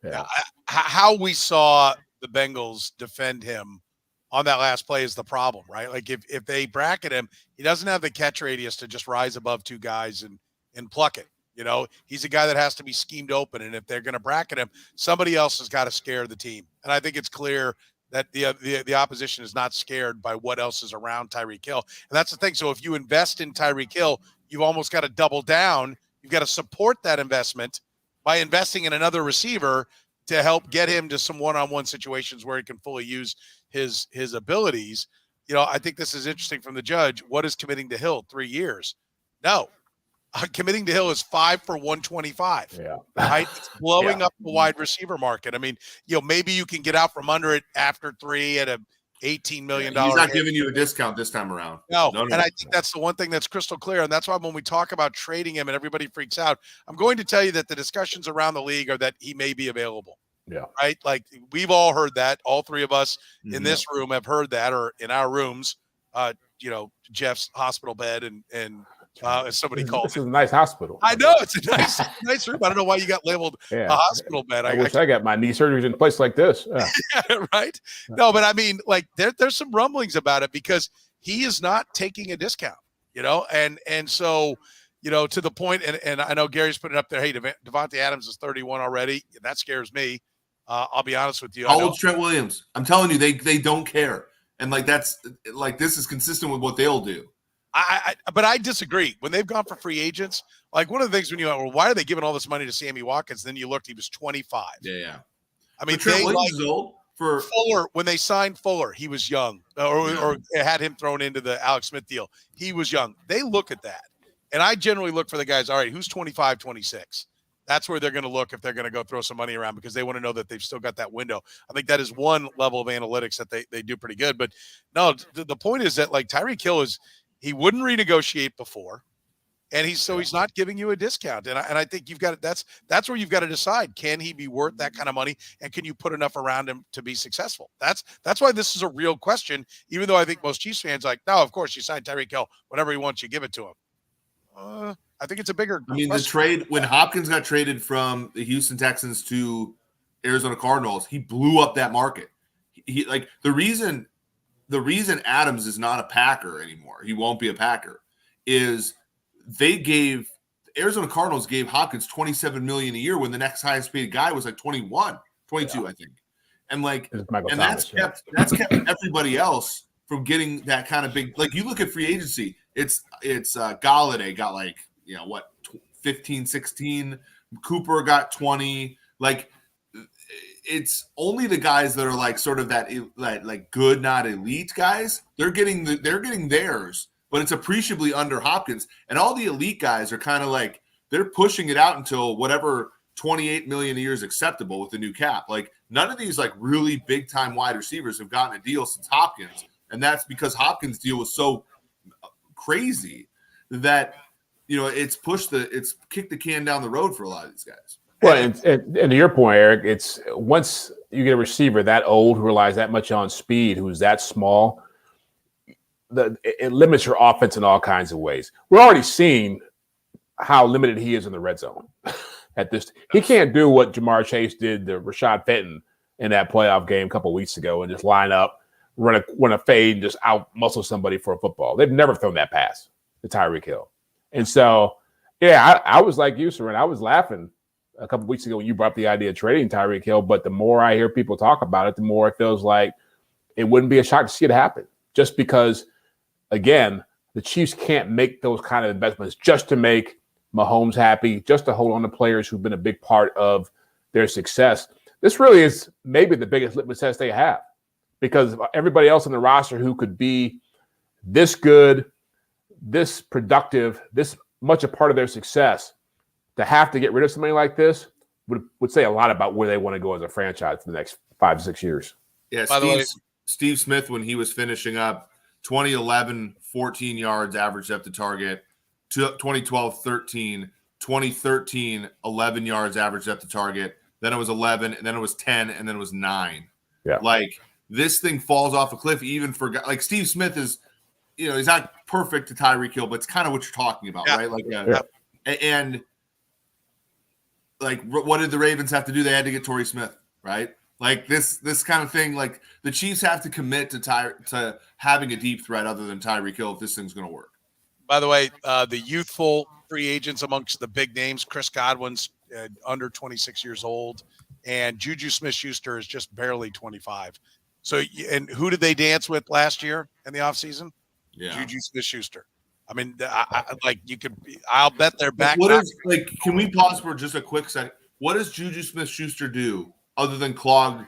Yeah. How we saw the Bengals defend him on that last play is the problem, right? Like if they bracket him, he doesn't have the catch radius to just rise above two guys and pluck it. He's a guy that has to be schemed open. And if they're going to bracket him, somebody else has got to scare the team. And I think it's clear that the opposition is not scared by what else is around Tyreek Hill. And that's the thing. So if you invest in Tyreek Hill, you've almost got to double down. You've got to support that investment by investing in another receiver to help get him to some one-on-one situations where he can fully use his abilities. I think this is interesting from the judge. What is committing to Hill? 3 years? No. Committing to Hill is 5 for 125. Yeah. Right? It's blowing up the wide receiver market. I mean, maybe you can get out from under it after 3 at a $18 million. He's not giving you a discount this time around. No. And I think that's the one thing that's crystal clear. And that's why when we talk about trading him and everybody freaks out, I'm going to tell you that the discussions around the league are that he may be available. Yeah. Right. Like we've all heard that. All three of us in this room have heard that, or in our rooms, Jeff's hospital bed and as somebody called this is a nice hospital. I know it's a nice room. I don't know why you got labeled a hospital bed. I wish I got my knee surgeries in a place like this. Yeah, right. No, but I mean, like there's some rumblings about it because he is not taking a discount, and so, to the point, and I know Gary's putting it up there. Hey, Devontae Adams is 31 already. That scares me. I'll be honest with you. How old's Trent Williams? I'm telling you, they don't care. And that's this is consistent with what they'll do. But I disagree. When they've gone for free agents, like one of the things when why are they giving all this money to Sammy Watkins? Then you looked, he was 25. Yeah. I mean, Trent Williams is old. For Fuller, when they signed Fuller, he was young, or had him thrown into the Alex Smith deal. He was young. They look at that. And I generally look for the guys, all right, who's 25, 26? That's where they're going to look if they're going to go throw some money around because they want to know that they've still got that window. I think that is one level of analytics that they do pretty good. But no, the point is that like Tyreek Hill he wouldn't renegotiate before. And he's not giving you a discount. And I think you've got that's where you've got to decide, can he be worth that kind of money? And can you put enough around him to be successful? That's why this is a real question, even though I think most Chiefs fans are like, no, of course you sign Tyreek Hill, whatever he wants, you give it to him. I think it's a bigger question. The trade when Hopkins got traded from the Houston Texans to Arizona Cardinals, he blew up that market. He like the reason Adams is not a Packer anymore, he won't be a Packer, is Arizona Cardinals gave Hopkins $27 million a year when the next highest paid guy was like 22, I think. And that's kept everybody else from getting that kind of big. Like you look at free agency, it's Galladay got 15, 16. Cooper got 20. Like it's only the guys that are like sort of that like good, not elite guys. They're getting theirs. But it's appreciably under Hopkins. And all the elite guys are kind of like, they're pushing it out until whatever $28 million a year is acceptable with the new cap. Like none of these like really big time wide receivers have gotten a deal since Hopkins. And that's because Hopkins' deal was so crazy that, it's kicked the can down the road for a lot of these guys. Well, and to your point, Eric, it's once you get a receiver that old who relies that much on speed, who's that small, it limits your offense in all kinds of ways. We're already seeing how limited he is in the red zone. He can't do what Jamar Chase did to Rashad Fenton in that playoff game a couple of weeks ago and just line up, run a fade, and just out muscle somebody for a football. They've never thrown that pass to Tyreek Hill. And so, I was like you, Soren. I was laughing a couple of weeks ago when you brought up the idea of trading Tyreek Hill. But the more I hear people talk about it, the more it feels like it wouldn't be a shock to see it happen, just because. Again, the Chiefs can't make those kind of investments just to make Mahomes happy, just to hold on to players who've been a big part of their success. This really is maybe the biggest litmus test they have because everybody else on the roster who could be this good, this productive, this much a part of their success, to have to get rid of somebody like this would say a lot about where they want to go as a franchise for the next 5 to 6 years. Yeah, Steve Smith, when he was finishing up, 2011, 14 yards average depth of target. 2012, 13. 2013, 11 yards average depth of target. Then it was 11, and then it was 10, and then it was 9. Yeah. Like, this thing falls off a cliff even for – like, Steve Smith is – he's not perfect to Tyreek Hill, but it's kind of what you're talking about, right? Like, and, like, what did the Ravens have to do? They had to get Torrey Smith, right? Like this kind of thing, like the Chiefs have to commit to having a deep threat other than Tyreek Hill if this thing's going to work. By the way, the youthful free agents amongst the big names, Chris Godwin's under 26 years old, and Juju Smith-Schuster is just barely 25. So, and who did they dance with last year in the offseason? Yeah, Juju Smith-Schuster. I mean, I'll bet they're back. Can we pause for just a quick second? What does Juju Smith-Schuster do other than clog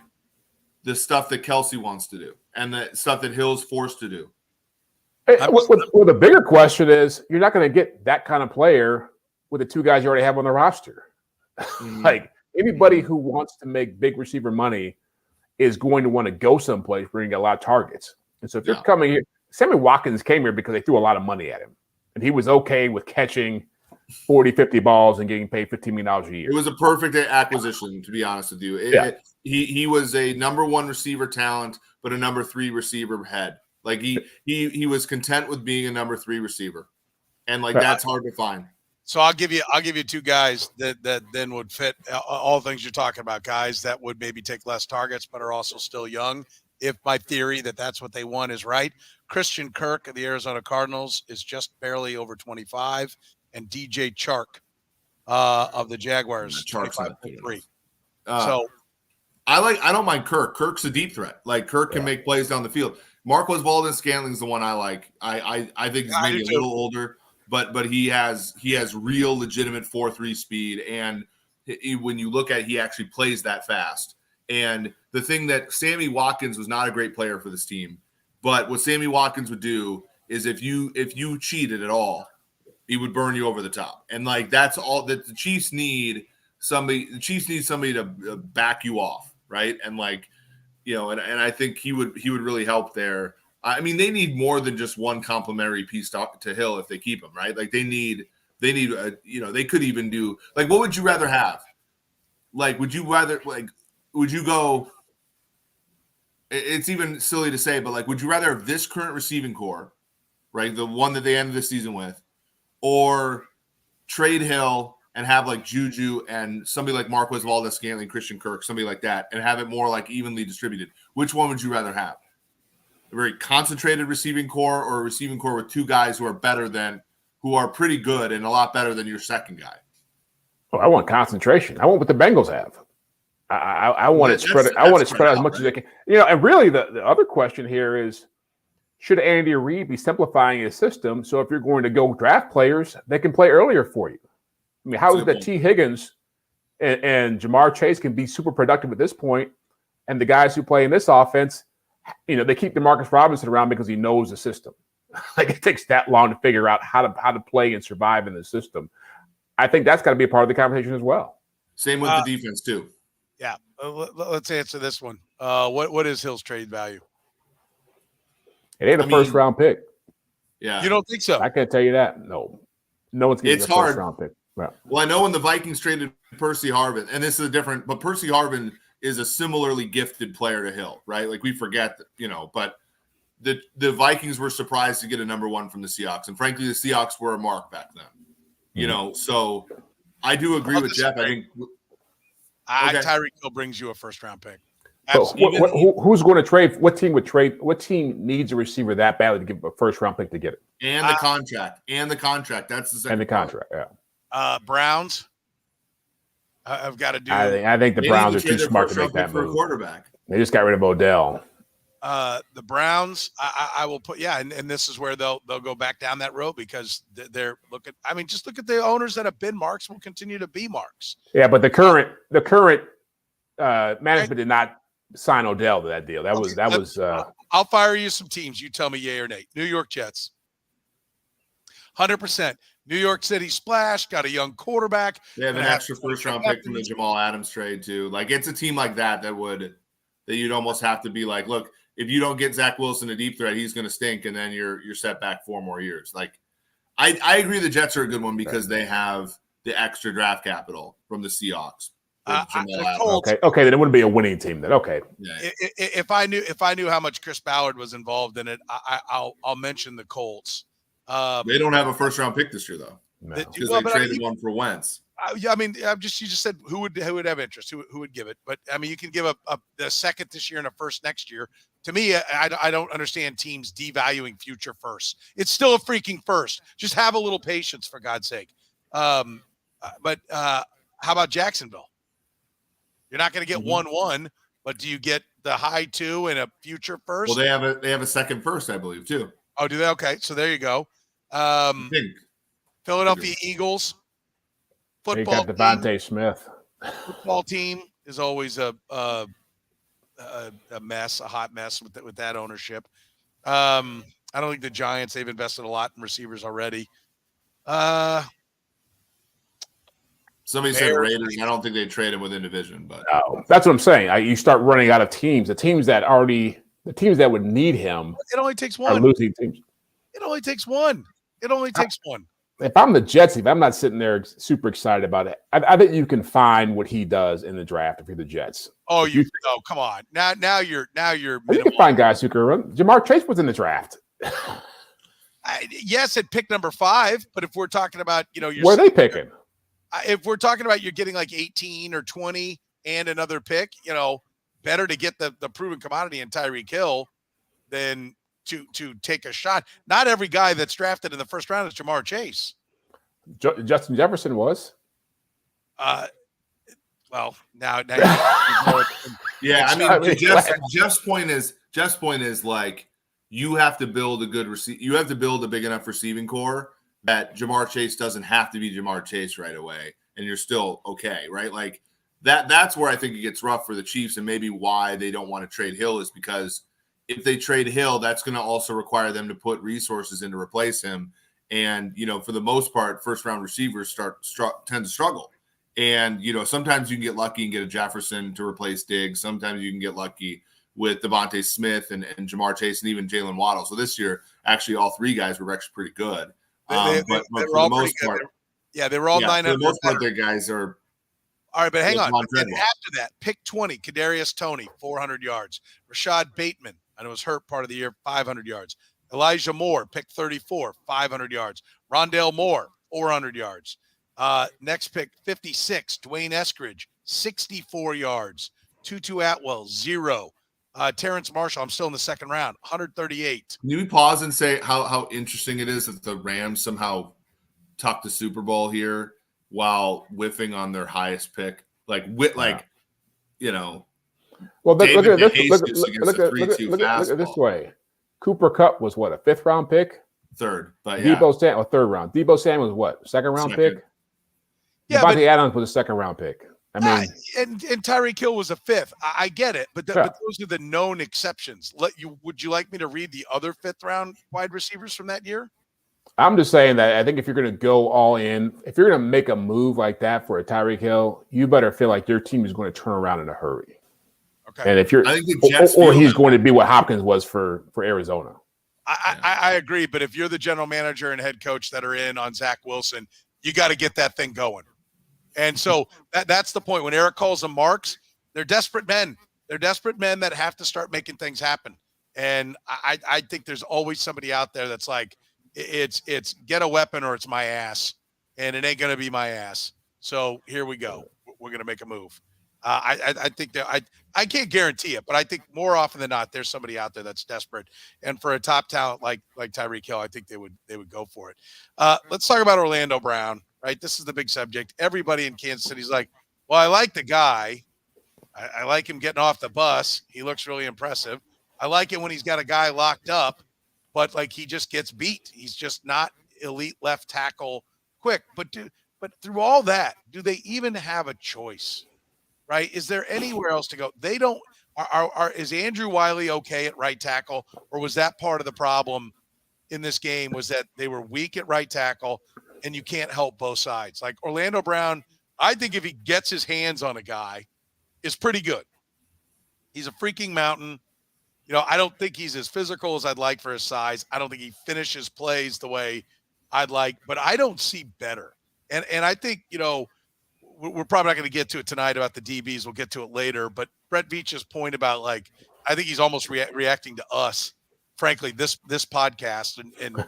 the stuff that Kelsey wants to do and the stuff that Hill's forced to do? Well, the bigger question is you're not going to get that kind of player with the two guys you already have on the roster. Like anybody who wants to make big receiver money is going to want to go someplace where you get a lot of targets. And so if you're coming here, Sammy Watkins came here because they threw a lot of money at him. And he was okay with catching 40, 50 balls and getting paid $15 million a year. It was a perfect acquisition, to be honest with you. He was a number 1 receiver talent, but a number 3 receiver head. Like he was content with being a number 3 receiver. And that's hard to find. So I'll give you 2 guys that then would fit all the things you're talking about, guys that would maybe take less targets, but are also still young. If my theory that's what they want is right. Christian Kirk of the Arizona Cardinals is just barely over 25. And DJ Chark of the Jaguars, 25.3. So I don't mind Kirk. Kirk's a deep threat. Like Kirk can make plays down the field. Marquez Valdes-Scantling's the one I like. I think he's maybe a little older, but he has real legitimate 4.3 speed, and when you look at it, he actually plays that fast. And the thing that Sammy Watkins was not a great player for this team, but what Sammy Watkins would do is if you cheated at all, he would burn you over the top. And like that's all that the Chiefs need. The Chiefs need somebody to back you off, right? And like, you know, and I think he would really help there. I mean, they need more than just one complimentary piece to Hill if they keep him, right? Like they need you know, they could even do like, what would you rather have? Like, would you go? It's even silly to say, but like, would you rather have this current receiving core, right, the one that they ended the season with, or trade Hill and have like Juju and somebody like Marquez Valdes-Scantling, Christian Kirk, somebody like that, and have it more like evenly distributed? Which one would you rather have? A very concentrated receiving core, or a receiving core with two guys who are pretty good and a lot better than your second guy? Oh, I want concentration. I want what the Bengals have. I want it spread. I want it spread out as much as they can. You know, and really the other question here is, should Andy Reid be simplifying his system so if you're going to go draft players, they can play earlier for you? I mean, how is it that T. Higgins and Jamar Chase can be super productive at this point, and the guys who play in this offense, you know, they keep DeMarcus Robinson around because he knows the system. Like it takes that long to figure out how to play and survive in the system. I think that's got to be a part of the conversation as well. Same with the defense too. Yeah, let's answer this one. What is Hill's trade value? It ain't a first-round pick. Yeah, you don't think so? I can't tell you that. No one's getting a first-round pick. Well, I know when the Vikings traded Percy Harvin, and this is different, but Percy Harvin is a similarly gifted player to Hill, right? Like we forget that, you know, but the Vikings were surprised to get a number one from the Seahawks, and frankly, the Seahawks were a mark back then. You know, so I do agree with Jeff. I think Tyreek Hill brings you a first-round pick. Who's going to trade? What team would trade? What team needs a receiver that badly to give a first-round pick to get it? And the contract. That's the second. And the contract. Yeah. Browns. I've got to do. I think the Browns are too smart to make that move. For a quarterback. They just got rid of Odell. The Browns, I will put, and this is where they'll go back down that road because they're looking. I mean, just look at the owners that have been marks will continue to be marks. Yeah, but the current management did not sign Odell to that deal. That was. I'll fire you some teams. You tell me yay or nay. New York Jets, 100%. New York City splash, got a young quarterback. They have an extra first-round pick from the Jamal Adams trade too. Like it's a team like that that you'd almost have to be like, look, if you don't get Zach Wilson a deep threat, he's going to stink, and then you're set back 4 more years. Like, I agree the Jets are a good one because they have the extra draft capital from the Seahawks. Okay, then it wouldn't be a winning team then. Okay. Yeah. If I knew how much Chris Ballard was involved in it, I'll mention the Colts. They don't have a first-round pick this year though, because they traded one for Wentz. I mean, you just said who would have interest, who would give it, but I mean, you can give a second this year and a first next year. To me, I don't understand teams devaluing future firsts. It's still a freaking first. Just have a little patience, for God's sake. But how about Jacksonville? You're not going to get 1-1, but do you get the high 2 and a future first? Well, they have a second first, I believe, too. Oh, do they? Okay, so there you go. Philadelphia Eagles. Football. You got Devontae Smith. Football team is always a mess, a hot mess with that ownership. I don't think the Giants, they've invested a lot in receivers already. Somebody said Raiders. I don't think they trade him within division, but that's what I'm saying. You start running out of teams. The teams that would need him. It only takes one. Are losing teams. It only takes one. If I'm the Jets, if I'm not sitting there super excited about it, I think you can find what he does in the draft if you're the Jets. Oh, come on. Now you're. You can find guys who can run. Jamar Chase was in the draft. Yes, at pick number 5, but if we're talking about, where are they picking? If we're talking about you're getting like 18 or 20 and another pick, better to get the proven commodity in Tyreek Hill than to take a shot. Not every guy that's drafted in the first round is Jamar Chase. Justin Jefferson was. Well, now yeah. I mean, Jeff's point is like you have to build a good you have to build a big enough receiving core that Jamar Chase doesn't have to be Jamar Chase right away, and you're still okay, right? Like that's where I think it gets rough for the Chiefs, and maybe why they don't want to trade Hill is because if they trade Hill, that's going to also require them to put resources in to replace him. And, for the most part, first-round receivers tend to struggle. And, sometimes you can get lucky and get a Jefferson to replace Diggs. Sometimes you can get lucky with Devontae Smith and Jamar Chase and even Jalen Waddle. So this year, actually, all three guys were actually pretty good. But for the most part, they were all 900. For the most part, their guys are. All right, but hang on. And after that, pick 20, Kadarius Toney, 400 yards. Rashad Bateman, I know was hurt part of the year, 500 yards. Elijah Moore, pick 34, 500 yards. Rondale Moore, 400 yards. Next pick, 56, Dwayne Eskridge, 64 yards. Tutu Atwell, 0. Terrence Marshall, I'm still in the second round, 138. Can we pause and say how interesting it is that the Rams somehow tucked the Super Bowl here while whiffing on their highest pick? Well, look at this way. Cooper Kupp was what, a 5th round pick? Third, but third round. Debo Samuel was what, second round pick? Yeah, Devontae Adams was a 2nd round pick. I mean, and Tyreek Hill was a 5th. I get it, but those are the known exceptions. Would you like me to read the other 5th round wide receivers from that year? I'm just saying that I think if you're going to go all in, if you're going to make a move like that for a Tyreek Hill, you better feel like your team is going to turn around in a hurry. Okay. And if you're, or he's going to be what Hopkins was for Arizona. I agree, but if you're the general manager and head coach that are in on Zach Wilson, you got to get that thing going. And so that's the point. When Eric calls them marks, they're desperate men. They're desperate men that have to start making things happen. And I think there's always somebody out there that's like, it's get a weapon or it's my ass, and it ain't going to be my ass. So here we go. We're going to make a move. I think that I can't guarantee it, but I think more often than not, there's somebody out there that's desperate. And for a top talent like Tyreek Hill, I think they would go for it. Let's talk about Orlando Brown, right? This is the big subject. Everybody in Kansas City's like, well, I like the guy. I like him getting off the bus. He looks really impressive. I like it when he's got a guy locked up, but like he just gets beat. He's just not elite left tackle quick. But through all that, do they even have a choice? Right? Is there anywhere else to go? They don't. Is Andrew Wiley okay at right tackle, or was that part of the problem in this game? Was that they were weak at right tackle, and you can't help both sides? Like Orlando Brown, I think if he gets his hands on a guy, is pretty good. He's a freaking mountain. I don't think he's as physical as I'd like for his size. I don't think he finishes plays the way I'd like, but I don't see better. And I think we're probably not going to get to it tonight about the DBs. We'll get to it later. But Brett Veach's point about I think he's almost reacting to us, frankly, this podcast, and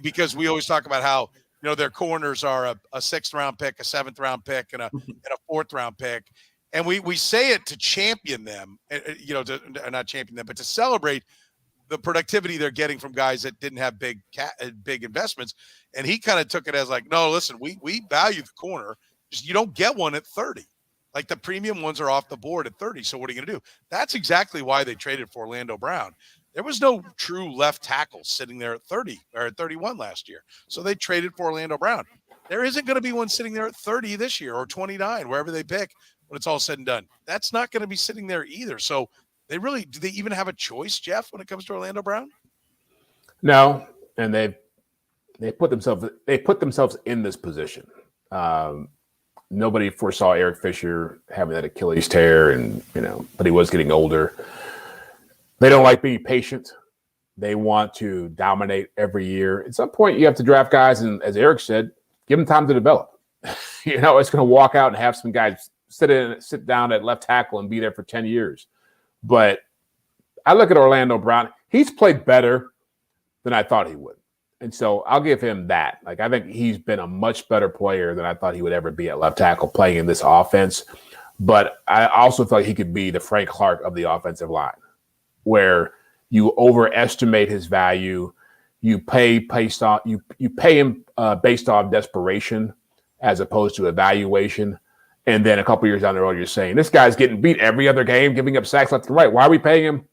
because we always talk about how their corners are a 6th round pick, a 7th round pick, and a 4th round pick, and we say it to champion them, to not champion them, but to celebrate the productivity they're getting from guys that didn't have big investments. And he kind of took it as like, no, listen, we value the corner. You don't get one at 30. Like the premium ones are off the board at 30. So what are you going to do? That's exactly why they traded for Orlando Brown. There was no true left tackle sitting there at 30 or at 31 last year. So they traded for Orlando Brown. There isn't going to be one sitting there at 30 this year or 29, wherever they pick when it's all said and done. That's not going to be sitting there either. So do they even have a choice, Jeff, when it comes to Orlando Brown? No. And they put themselves in this position. Nobody foresaw Eric Fisher having that Achilles tear, and but he was getting older. They don't like being patient. They want to dominate every year. At some point, you have to draft guys, and as Eric said, give them time to develop. It's going to walk out and have some guys sit down at left tackle and be there for 10 years. But I look at Orlando Brown. He's played better than I thought he would. And so I'll give him that. I think he's been a much better player than I thought he would ever be at left tackle playing in this offense. But I also feel like he could be the Frank Clark of the offensive line, where you overestimate his value. You pay him based off desperation as opposed to evaluation. And then a couple years down the road, you're saying, this guy's getting beat every other game, giving up sacks left and right. Why are we paying him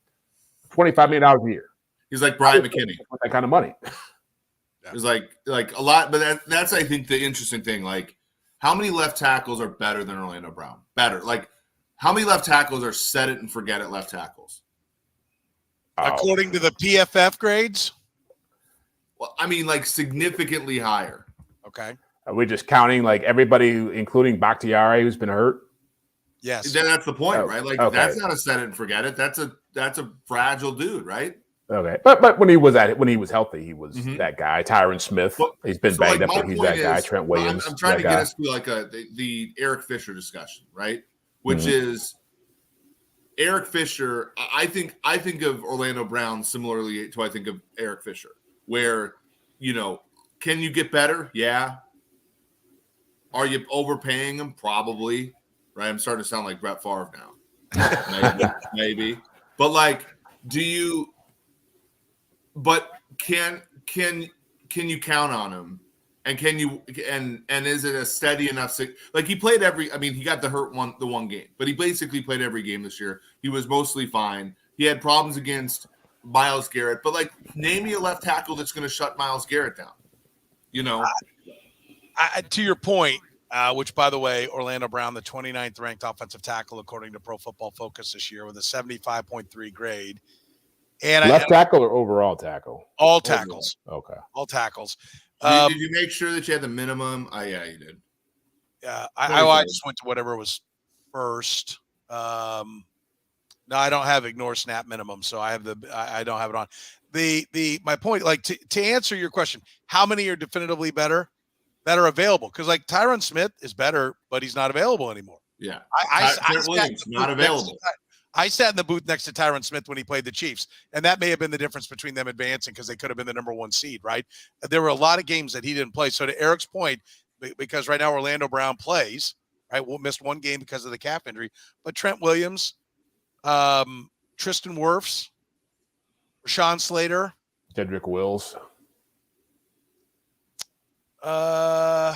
$25 million a year? He's like Brian McKinney. With that kind of money. It's like a lot, but that's I think the interesting thing. Like, how many left tackles are better than Orlando Brown? Better. Like, how many left tackles are set it and forget it left tackles? According to the PFF grades? Well, I mean, like significantly higher. Okay. Are we just counting like everybody, including Bakhtiari, who's been hurt? Yes. That's the point, right? Like okay. That's not a set it and forget it. That's a fragile dude, right? Okay, but when he was healthy, he was that guy. Tyron Smith, he's been banged up, but he's that guy. Trent Williams. I'm trying to get us to like the Eric Fisher discussion, right? Which is Eric Fisher. I think of Orlando Brown similarly to I think of Eric Fisher, where can you get better? Yeah. Are you overpaying him? Probably. Right. I'm starting to sound like Brett Favre now. Maybe. But like, But can you count on him? And can you and is it a steady enough? Like he played he got the one game, but he basically played every game this year. He was mostly fine. He had problems against Myles Garrett, but like name me a left tackle that's going to shut Myles Garrett down. To your point, which by the way, Orlando Brown, the 29th ranked offensive tackle according to Pro Football Focus this year with a 75.3 grade. And left tackle or overall tackle? All tackles. Okay. All tackles. Did you make sure that you had the minimum? Oh, yeah, you did. Yeah, I just went to whatever was first. No, I don't have ignore snap minimum, so I don't have it on. My point, like to answer your question, how many are definitively better available? Because like Tyron Smith is better, but he's not available anymore. Yeah, I Williams not available. I sat in the booth next to Tyron Smith when he played the Chiefs, and that may have been the difference between them advancing because they could have been the number one seed, right? There were a lot of games that he didn't play. So to Eric's point, because right now Orlando Brown plays, right? We'll missed one game because of the calf injury, but Trent Williams, Tristan Wirfs, Rashawn Slater, Cedric Wills. Like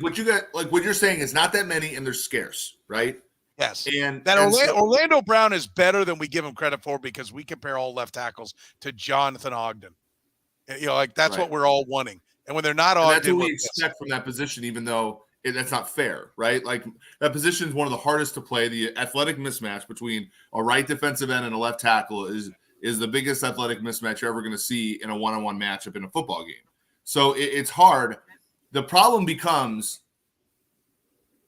what you got, like what you're saying is not that many, and they're scarce, right? Yes, and Orlando Brown is better than we give him credit for because we compare all left tackles to Jonathan Ogden. Like that's what we're all wanting. And when they're not Ogden, that's what we expect from that position, even though that's not fair, right? Like that position is one of the hardest to play. The athletic mismatch between a right defensive end and a left tackle is the biggest athletic mismatch you're ever going to see in a one-on-one matchup in a football game. So it's hard. The problem becomes,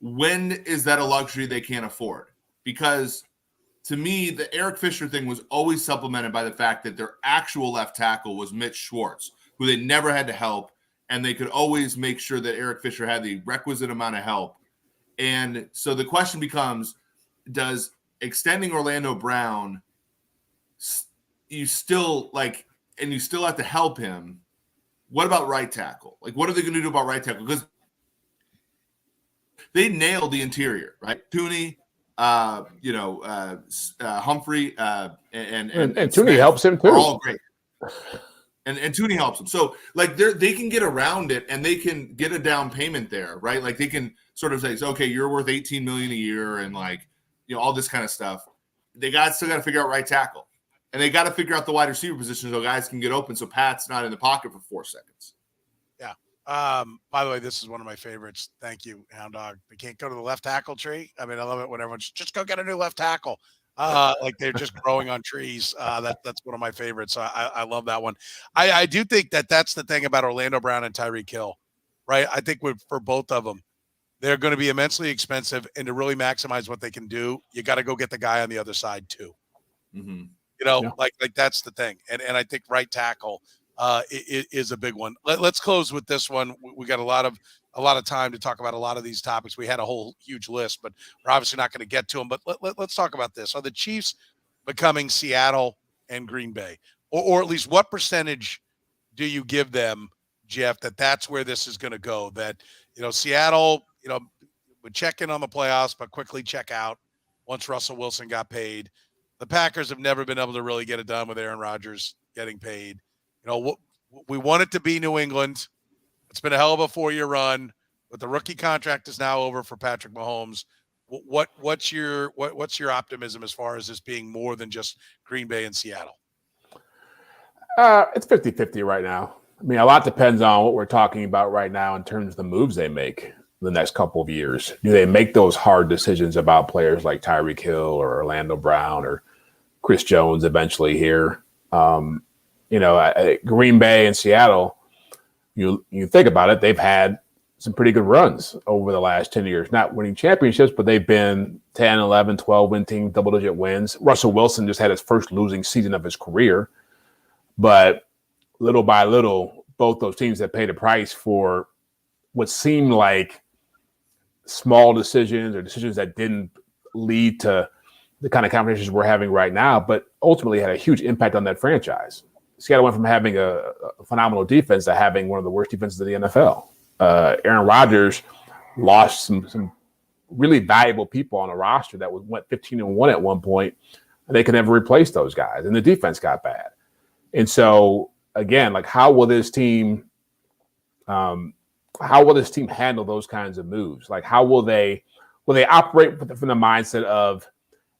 when is that a luxury they can't afford? Because to me, the Eric Fisher thing was always supplemented by the fact that their actual left tackle was Mitch Schwartz, who they never had to help, and they could always make sure that Eric Fisher had the requisite amount of help. And so the question becomes, does extending Orlando Brown, you still have to help him? What about right tackle? Like, what are they going to do about right tackle? Because they nailed the interior, right? Tooney, Humphrey, and Tooney helps him too. Are all great, and Tooney helps him. So like they can get around it, and they can get a down payment there, right? Like they can sort of say, okay, you're worth $18 million a year, and all this kind of stuff. They still got to figure out right tackle. And they got to figure out the wide receiver position so guys can get open so Pat's not in the pocket for 4 seconds. Yeah. By the way, this is one of my favorites. Thank you, Hound Dog. We can't go to the left tackle tree. I mean, I love it when everyone's just go get a new left tackle. Like they're just growing on trees. That's one of my favorites. So I love that one. I do think that's the thing about Orlando Brown and Tyreek Hill, right? I think for both of them, they're going to be immensely expensive, and to really maximize what they can do, you got to go get the guy on the other side too. Mm-hmm. Like that's the thing. And I think right tackle is a big one. Let's close with this one. We got a lot of time to talk about a lot of these topics. We had a whole huge list, but we're obviously not going to get to them. But let's talk about this. Are the Chiefs becoming Seattle and Green Bay? Or at least what percentage do you give them, Jeff, that's where this is going to go? That, Seattle, would check in on the playoffs, but quickly check out once Russell Wilson got paid. The Packers have never been able to really get it done with Aaron Rodgers getting paid. We want it to be New England. It's been a hell of a 4-year run, but the rookie contract is now over for Patrick Mahomes. what's your optimism as far as this being more than just Green Bay and Seattle? It's 50-50 right now. I mean, a lot depends on what we're talking about right now in terms of the moves they make the next couple of years. Do they make those hard decisions about players like Tyreek Hill or Orlando Brown or Chris Jones eventually here? Green Bay and Seattle, you think about it, they've had some pretty good runs over the last 10 years, not winning championships, but they've been 10, 11, 12 win teams, double-digit wins. Russell Wilson just had his first losing season of his career. But little by little, both those teams have paid a price for what seemed like small decisions or decisions that didn't lead to the kind of conversations we're having right now, but ultimately had a huge impact on that franchise. Seattle went from having a phenomenal defense to having one of the worst defenses in the NFL. Aaron Rodgers lost some really valuable people on the roster that went 15-1 at one point, and they could never replace those guys, and the defense got bad. And so, again, like how will this team handle those kinds of moves? Like how will they operate from the mindset of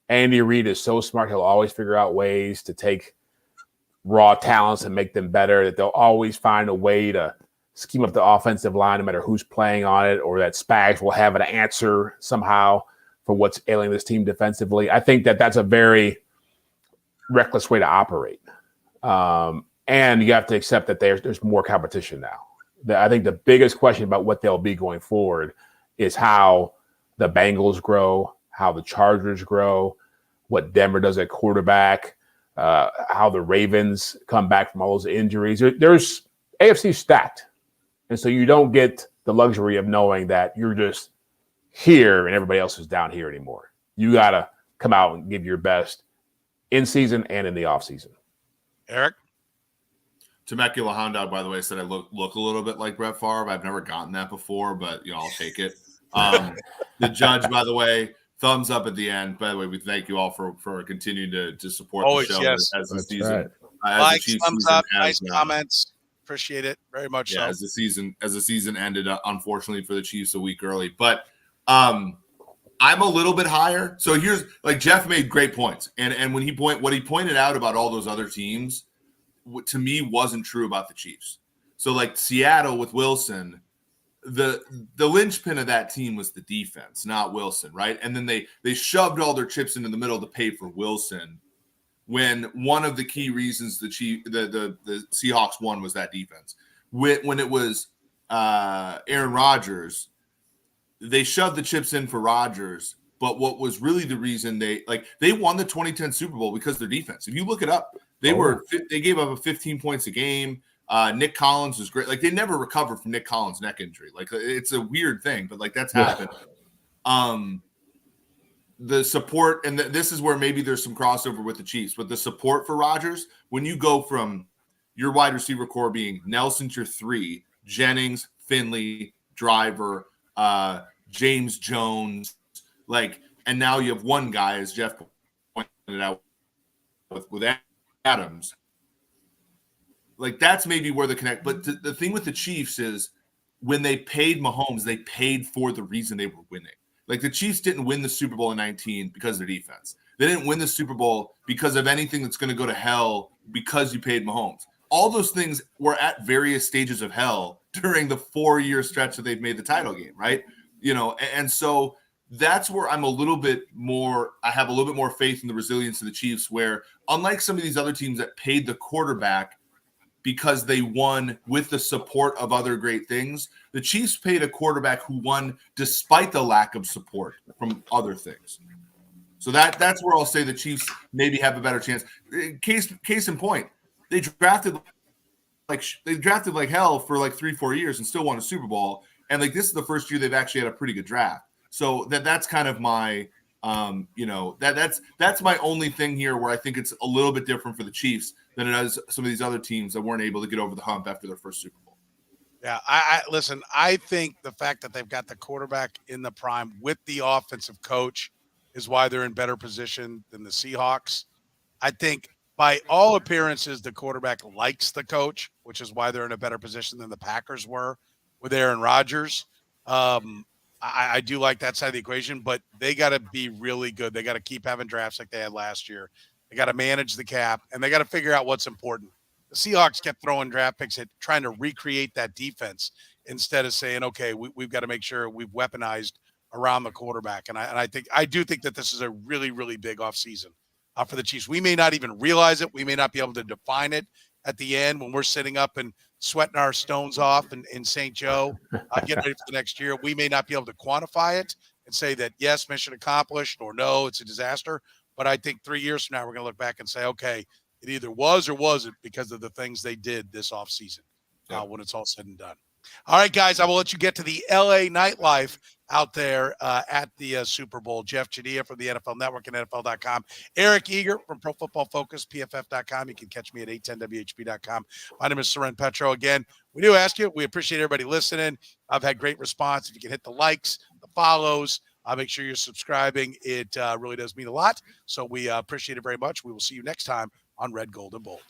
Andy Reid is so smart, he'll always figure out ways to take raw talents and make them better, that they'll always find a way to scheme up the offensive line no matter who's playing on it, or that Spags will have an answer somehow for what's ailing this team defensively. I think that's a very reckless way to operate. And you have to accept that there's more competition now. I think the biggest question about what they'll be going forward is how the Bengals grow, how the Chargers grow, what Denver does at quarterback, how the Ravens come back from all those injuries. There's AFC stacked. And so you don't get the luxury of knowing that you're just here and everybody else is down here anymore. You got to come out and give your best in season and in the off season. Eric? Temecula Hound Dog, by the way, said I look a little bit like Brett Favre. I've never gotten that before, but I'll take it. The judge, by the way, thumbs up at the end. By the way, we thank you all for continuing to support Always, the show yes. as the That's season. right. Likes, thumbs up, nice comments. Appreciate it very much. Yeah, so. as the season ended, unfortunately for the Chiefs, a week early. But I'm a little bit higher. So here's Jeff made great points, and when what he pointed out about all those other teams, to me wasn't true about the Chiefs. So Seattle with Wilson, the linchpin of that team was the defense, not Wilson, right? And then they shoved all their chips into the middle to pay for Wilson, when one of the key reasons the Seahawks won was that defense. When it was Aaron Rodgers, they shoved the chips in for Rodgers, but what was really the reason they won the 2010 Super Bowl because of their defense. If you look it up, they gave up 15 points a game. Nick Collins was great. They never recovered from Nick Collins' neck injury. It's a weird thing, but that's happened. The support, and this is where maybe there's some crossover with the Chiefs, but the support for Rodgers, when you go from your wide receiver core being Nelson's your 3, Jennings, Finley, Driver, James Jones, and now you have one guy, as Jeff pointed out, with Adams. That's maybe where the connect. But the thing with the Chiefs is when they paid Mahomes, they paid for the reason they were winning. The Chiefs didn't win the Super Bowl in 19 because of their defense. They didn't win the Super Bowl because of anything that's going to go to hell because you paid Mahomes. All those things were at various stages of hell during the 4-year stretch that they've made the title game, right? And so that's where I have a little bit more faith in the resilience of the Chiefs, where unlike some of these other teams that paid the quarterback because they won with the support of other great things, the Chiefs paid a quarterback who won despite the lack of support from other things. So that's where I'll say the Chiefs maybe have a better chance. Case in point, they drafted like hell for 3-4 years and still won a Super Bowl. And this is the first year they've actually had a pretty good draft. So that's kind of my that's my only thing here, where I think it's a little bit different for the Chiefs than it is some of these other teams that weren't able to get over the hump after their first Super Bowl. Yeah, I listen, I think the fact that they've got the quarterback in the prime with the offensive coach is why they're in better position than the Seahawks. I think by all appearances, the quarterback likes the coach, which is why they're in a better position than the Packers were with Aaron Rodgers. I do like that side of the equation, but they got to be really good. They got to keep having drafts like they had last year. They got to manage the cap, and they got to figure out what's important. The Seahawks kept throwing draft picks at trying to recreate that defense instead of saying, okay, we've got to make sure we've weaponized around the quarterback. And I do think that this is a really, really big offseason for the Chiefs. We may not even realize it. We may not be able to define it at the end when we're sitting up and sweating our stones off in St. Joe, getting ready for the next year. We may not be able to quantify it and say that, yes, mission accomplished, or no, it's a disaster. But I think 3 years from now, we're going to look back and say, okay, it either was or wasn't because of the things they did this offseason when it's all said and done. All right, guys, I will let you get to the LA nightlife out there at the Super Bowl. Jeff Chadiha from the NFL Network and NFL.com. Eric Eager from Pro Football Focus, PFF.com. You can catch me at 810WHB.com. My name is Soren Petro. Again, we do ask you. We appreciate everybody listening. I've had great response. If you can hit the likes, the follows, make sure you're subscribing. It really does mean a lot. So we appreciate it very much. We will see you next time on Red, Gold, and Bold.